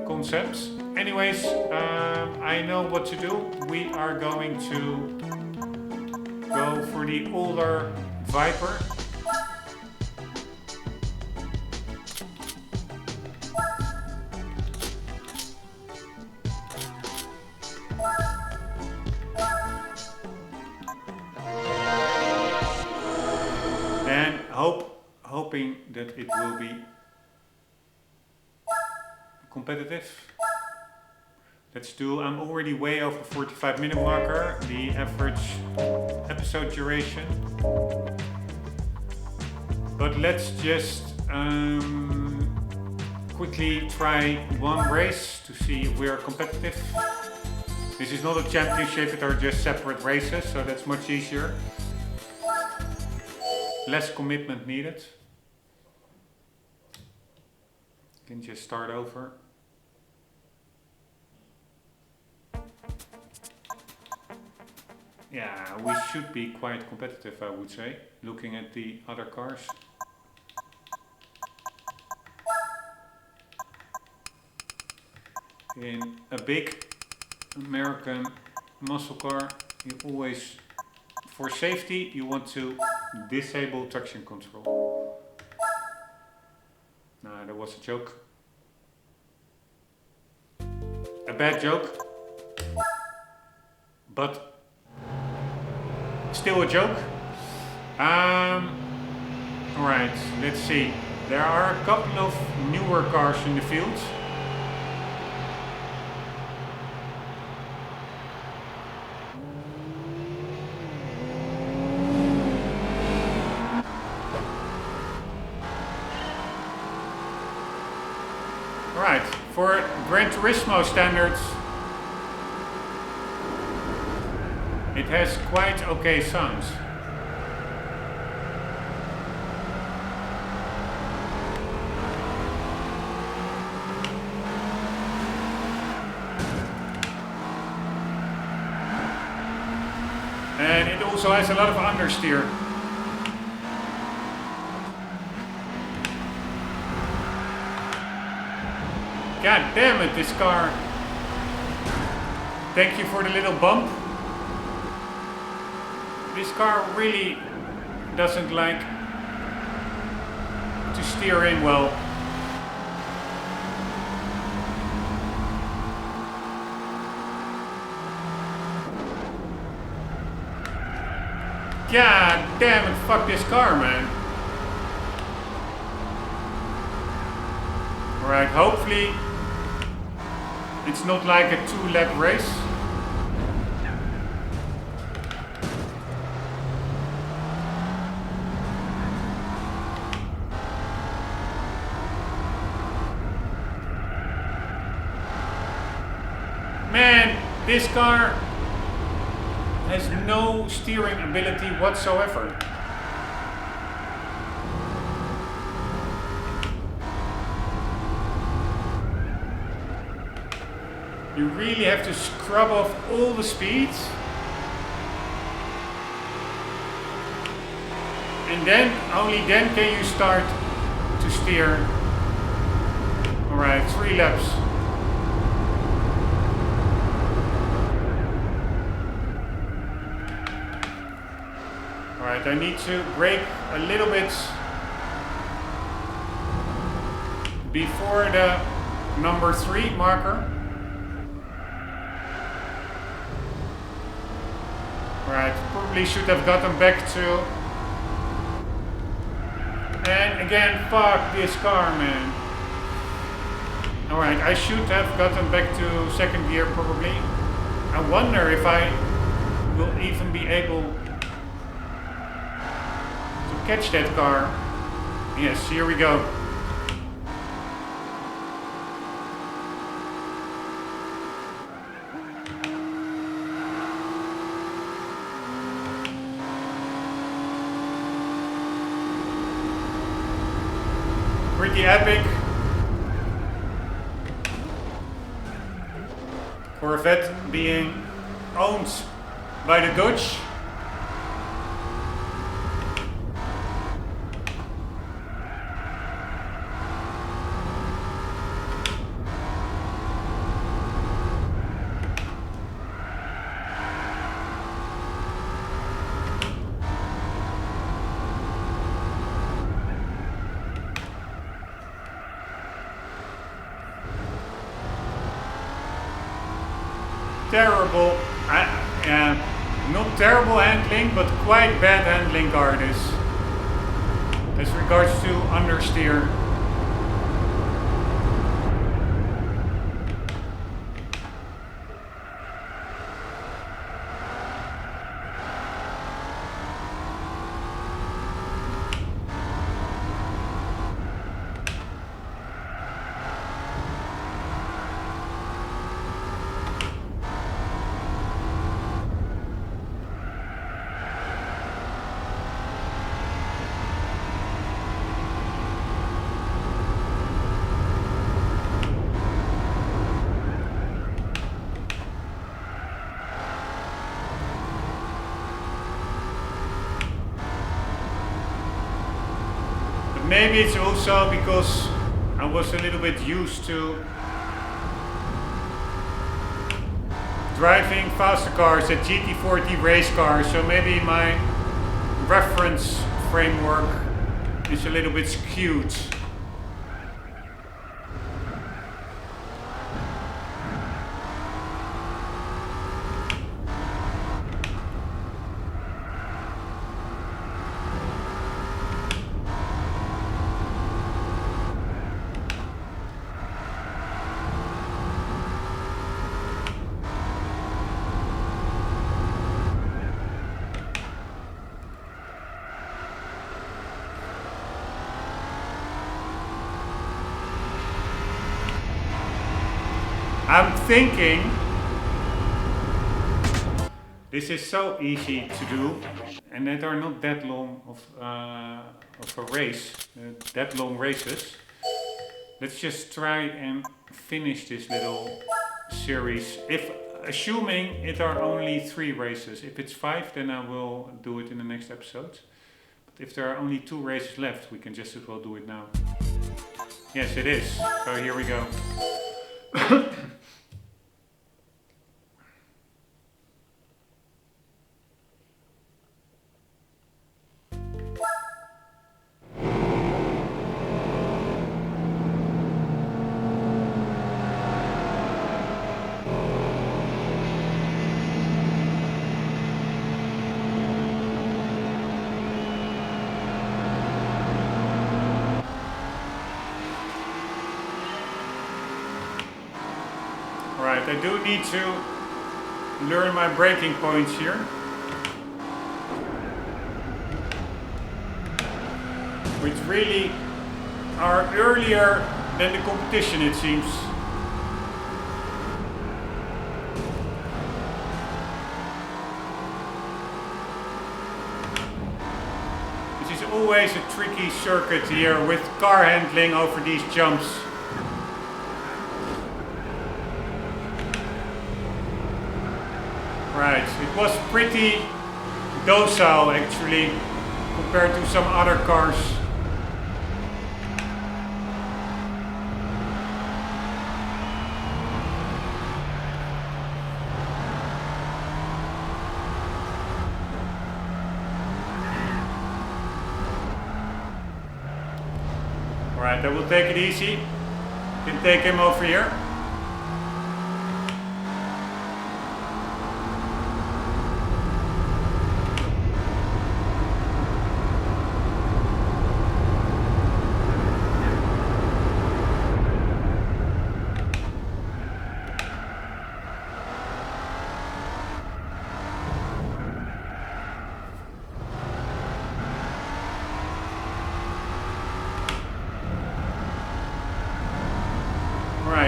concepts. Anyways, I know what to do. We are going to go for the older Viper. And hoping that it will be competitive. Let's do, I'm already way over 45-minute marker, the average episode duration. But let's just quickly try one race to see if we are competitive. This is not a championship, it are just separate races, so that's much easier. Less commitment needed. You can just start over. Yeah, we should be quite competitive, I would say, looking at the other cars. In a big American muscle car, you always, for safety, you want to disable traction control. Nah, that was a joke. A bad joke. But still a joke. Alright, let's see. There are a couple of newer cars in the field. Alright, for Gran Turismo standards, it has quite okay sounds. And it also has a lot of understeer. God damn it, this car. Thank you for the little bump. This car really doesn't like to steer in well. God damn it, fuck this car, man. Alright, hopefully it's not like a 2-lap race. Man, this car has no steering ability whatsoever. You really have to scrub off all the speeds. And then, only then can you start to steer. Alright, 3 laps. Alright, I need to brake a little bit before the number 3 marker. Alright, probably should have gotten back to... And again, fuck this car, man. Alright, I should have gotten back to 2nd gear probably. I wonder if I will even be able to catch that car. Yes, here we go. Pretty epic. Corvette being owned by the Dutch. Terrible, not terrible handling, but quite bad handling car this, as regards to understeer. Maybe it's also because I was a little bit used to driving faster cars at GT40 race cars, so maybe my reference framework is a little bit skewed. I'm thinking this is so easy to do, and that are not that long of a race, that long races. Let's just try and finish this little series. If assuming it are only 3 races, if it's 5, then I will do it in the next episode. But if there are only 2 races left, we can just as well do it now. Yes, it is. So here we go. I do need to learn my braking points here. Which really are earlier than the competition, it seems. This is always a tricky circuit here with car handling over these jumps. Right, it was pretty docile actually compared to some other cars. Alright, I will take it easy. Can take him over here.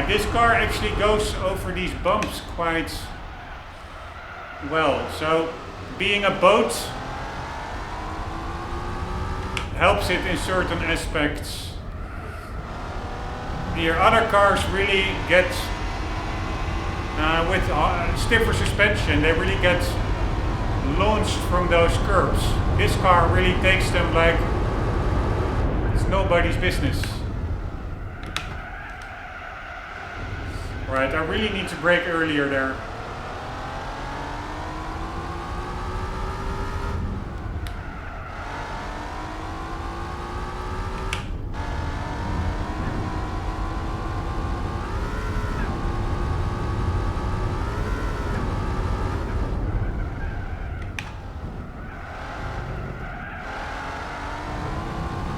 This car actually goes over these bumps quite well, so being a boat helps it in certain aspects. Here other cars really get with stiffer suspension, they really get launched from those curbs. This car really takes them like it's nobody's business. Right, I really need to brake earlier there.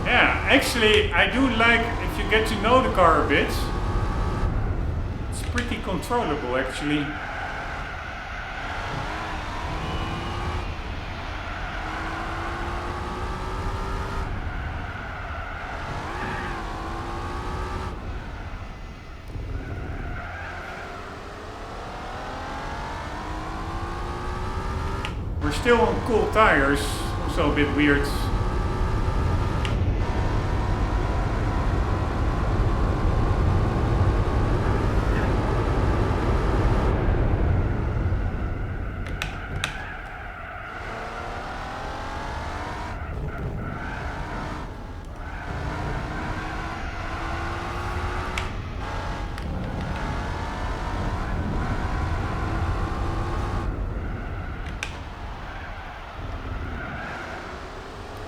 Yeah, actually I do like if you get to know the car a bit. Pretty controllable actually. We're still on cool tires, also a bit weird.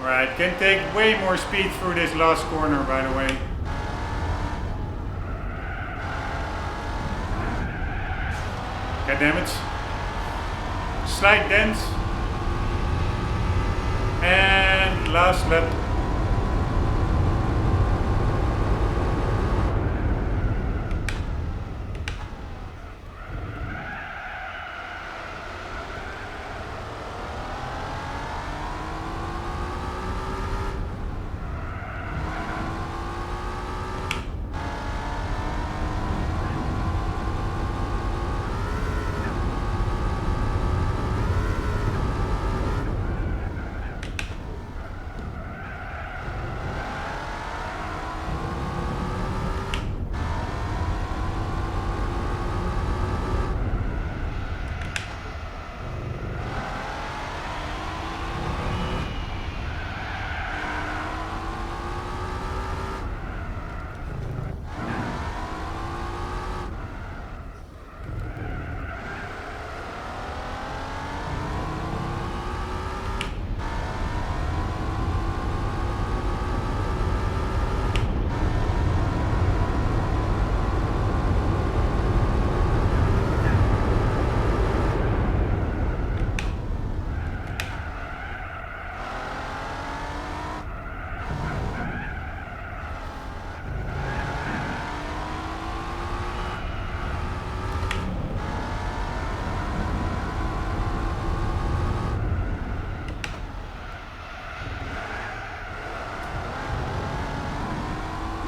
Right, can take way more speed through this last corner, by the way. God damn it. Slight dent. And last lap.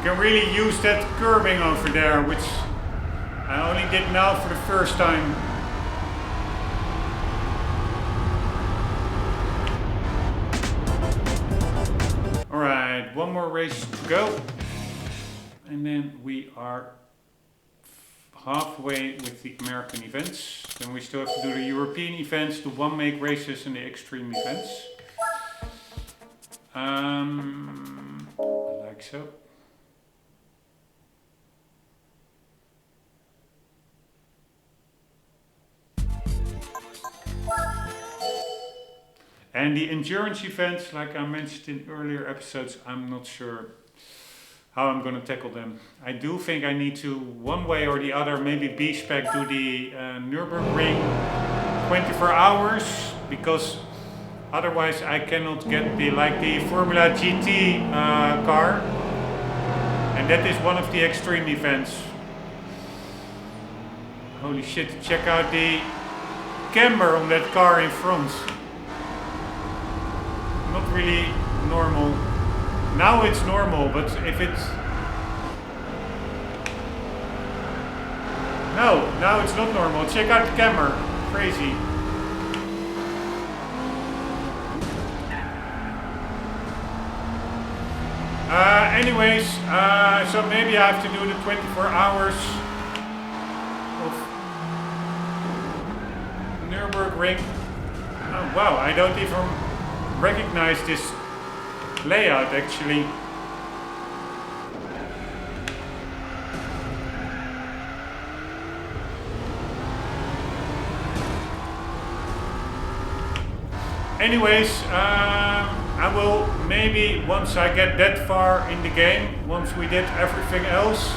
can really use that curbing over there, which I only did now for the first time. Alright, one more race to go. And then we are halfway with the American events. Then we still have to do the European events, the one-make races and the extreme events. Like so. And the endurance events, like I mentioned in earlier episodes, I'm not sure how I'm going to tackle them. I do think I need to, one way or the other, maybe B-Spec do the Nürburgring 24 hours, because otherwise I cannot get the Formula GT car, and that is one of the extreme events. Holy shit, check out the camber on that car in front. Not really normal. Now it's normal, but if it's... No, now it's not normal. Check out the camera. Crazy. Anyways, so maybe I have to do the 24 hours of Nürburgring. Oh wow, I don't even recognize this layout actually. Anyways, I will maybe, once I get that far in the game, once we did everything else,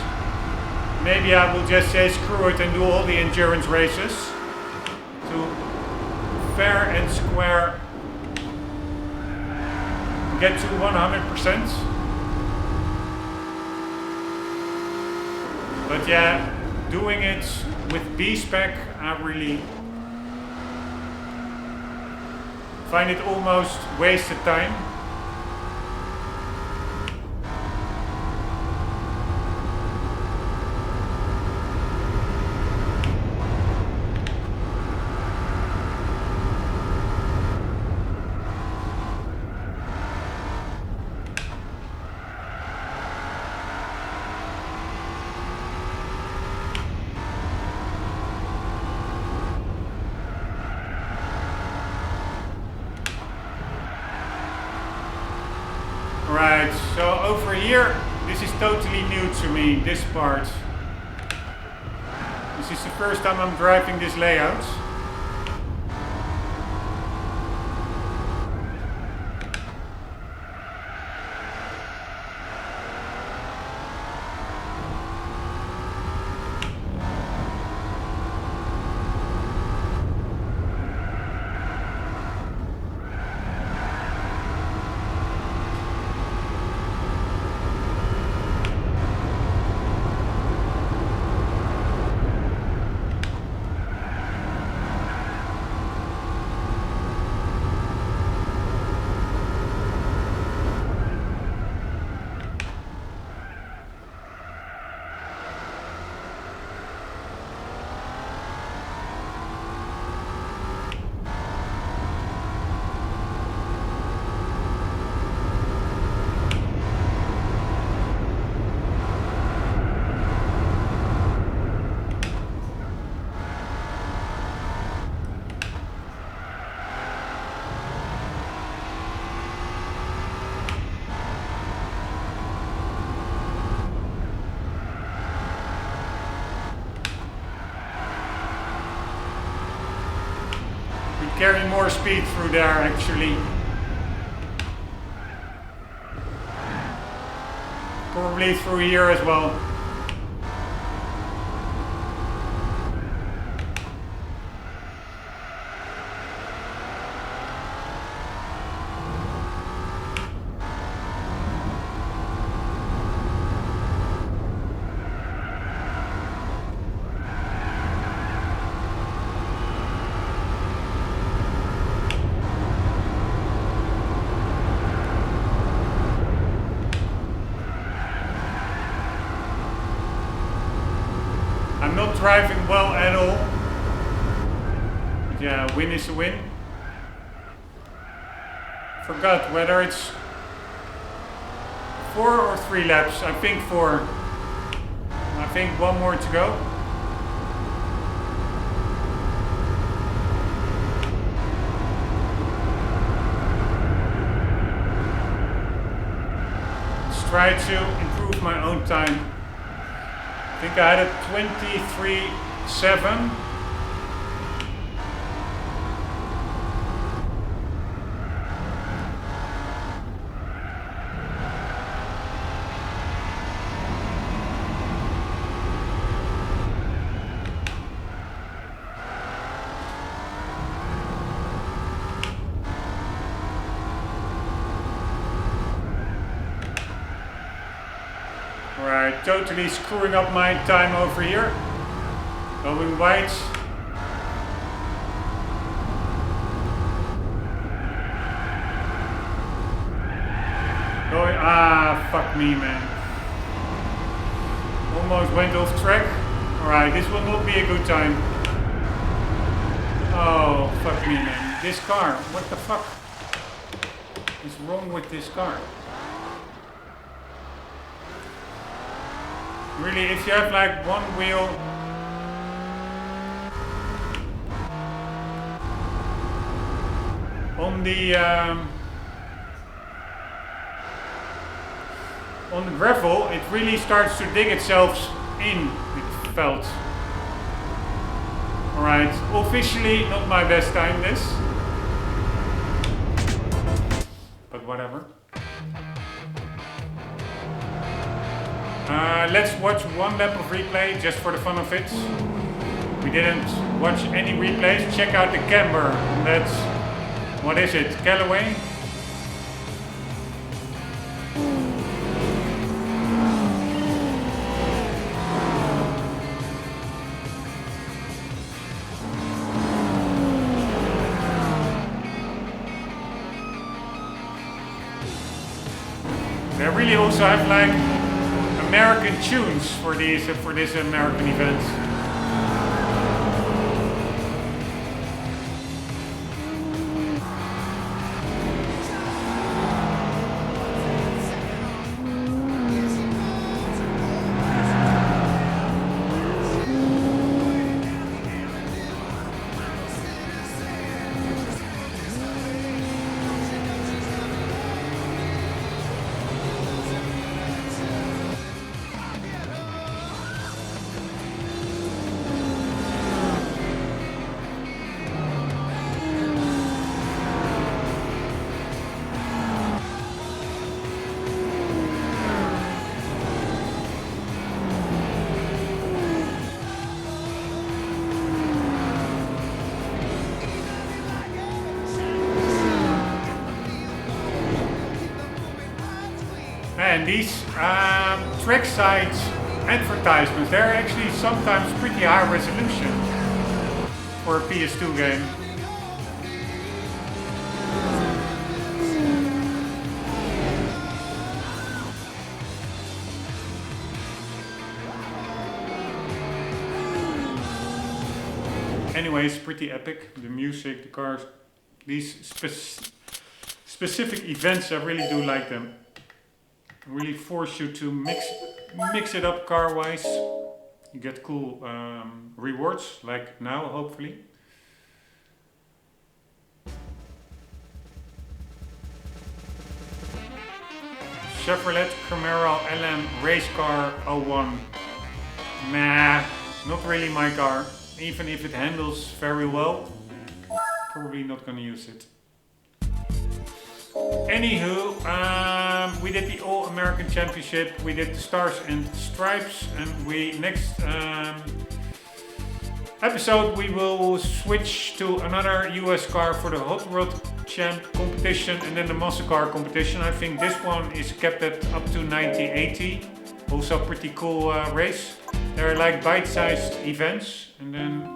maybe I will just say screw it and do all the endurance races to fair and square get to 100%. But yeah, doing it with B-Spec, I really find it almost wasted time. Right, so over here, this is totally new to me, this part. This is the first time I'm driving this layout. Carry more speed through there actually. Probably through here as well. I'm not driving well at all. But yeah, win is a win. Forgot whether it's 4 or 3 laps. I think 4. I think 1 more to go. Let's try to improve my own time. I think I had a 23.7. Alright, totally screwing up my time over here. Going wide. Going, fuck me, man. Almost went off track. Alright, this will not be a good time. Oh, fuck me, man. This car, what the fuck is wrong with this car? Really, if you have like one wheel on the gravel, it really starts to dig itself in the veld. Alright, officially not my best time this, but whatever. Let's watch 1 lap of replay just for the fun of it. We didn't watch any replays. Check out the camber. That's, what is it? Callaway? They really also have like American tunes for this American event. And these trackside advertisements, they're actually sometimes pretty high resolution for a PS2 game. Anyways, pretty epic. The music, the cars, these specific events, I really do like them. Really force you to mix it up car-wise. You get cool rewards, like now, hopefully. Chevrolet Camaro LM race car 01. Nah, not really my car. Even if it handles very well, probably not gonna use it. Anywho, we did the All American Championship, we did the Stars and Stripes, and we next episode we will switch to another US car for the Hot Rod Champ competition and then the muscle car competition. I think this one is capped at up to 90-80. Also pretty cool race. They're like bite-sized events, and then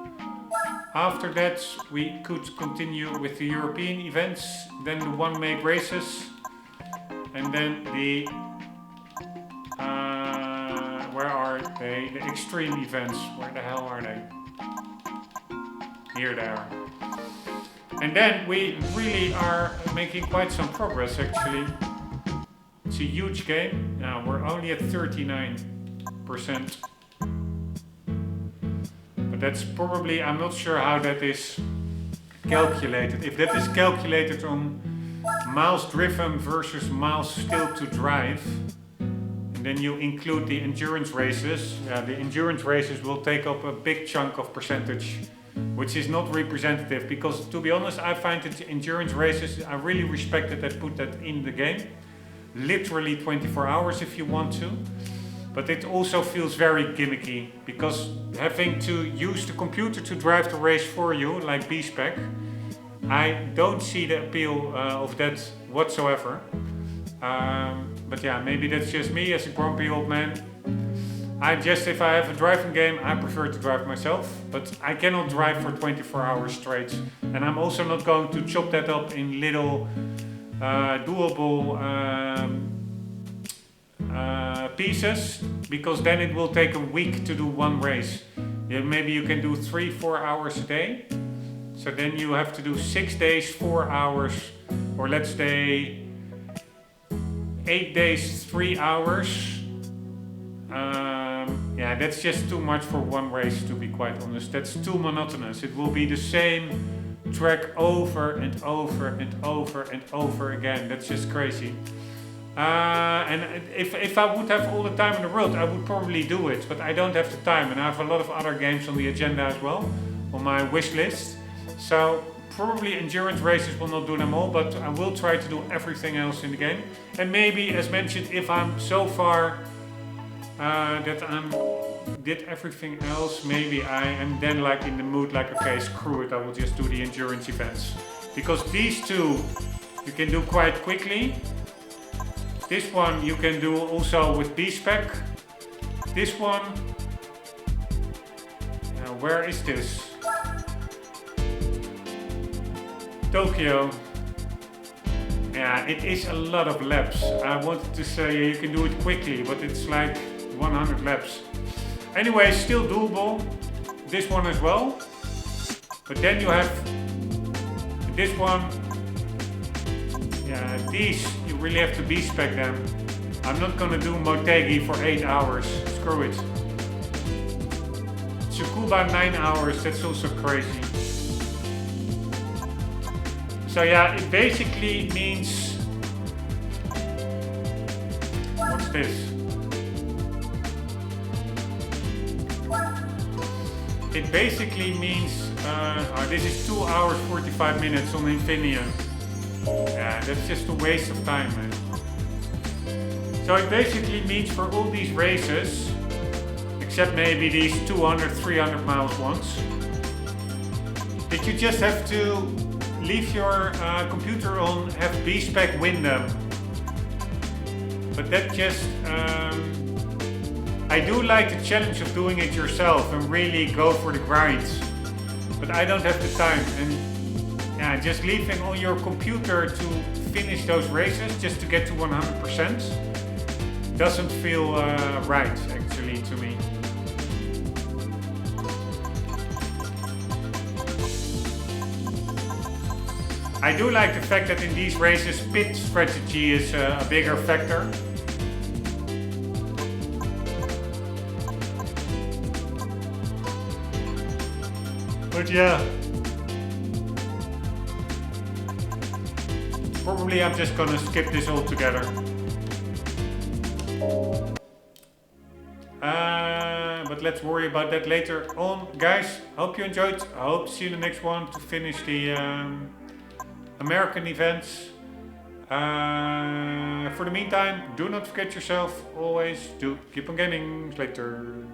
after that we could continue with the European events, then the one-make races, and then the where are are they? The extreme events. Where the hell are they? Here they are. And then we really are making quite some progress actually. It's a huge game. Now we're only at 39%. But that's probably, I'm not sure how that is calculated. If that is calculated on miles driven versus miles still to drive, and then you include the endurance races, the endurance races will take up a big chunk of percentage, which is not representative, because to be honest, I find that endurance races, I really respect that they put that in the game. Literally 24 hours if you want to. But it also feels very gimmicky, because having to use the computer to drive the race for you, like B-Spec, I don't see the appeal of that whatsoever. But yeah, maybe that's just me as a grumpy old man. If I have a driving game, I prefer to drive myself, but I cannot drive for 24 hours straight. And I'm also not going to chop that up in little doable pieces, because then it will take a week to do one race. Yeah, maybe you can do 3-4 hours a day. So then you have to do 6 days, 4 hours, or let's say 8 days, 3 hours. Yeah, that's just too much for one race, to be quite honest. That's too monotonous. It will be the same track over and over and over and over again. That's just crazy. And if I would have all the time in the world, I would probably do it, but I don't have the time, and I have a lot of other games on the agenda as well, on my wish list. So probably endurance races will not do them all, but I will try to do everything else in the game. And maybe, as mentioned, if I'm so far that I did everything else, maybe I am then like in the mood, like, okay, screw it, I will just do the endurance events. Because these two you can do quite quickly. This one you can do also with B-Spec. This one, where is this? Tokyo. Yeah, it is a lot of laps. I wanted to say you can do it quickly, but it's like 100 laps. Anyway, still doable. This one as well. But then you have this one. Yeah, these you really have to B-Spec them. I'm not gonna do Motegi for 8 hours. Screw it. Tsukuba 9 hours. That's also crazy. So yeah, it basically means, what's this? It basically means, this is 2 hours 45 minutes on Infineon. Yeah, that's just a waste of time, man. So it basically means for all these races, except maybe these 200, 300 miles ones, that you just have to leave your computer on, have B-Spec win them. But that just, I do like the challenge of doing it yourself and really go for the grind. But I don't have the time, and yeah, just leaving on your computer to finish those races just to get to 100% doesn't feel right, actually, to me. I do like the fact that in these races pit strategy is a bigger factor. But yeah, probably I'm just gonna skip this altogether. But let's worry about that later on. Guys, hope you enjoyed. I hope to see you in the next one to finish the American events. For the meantime, do not forget yourself. Always do keep on gaming. Later.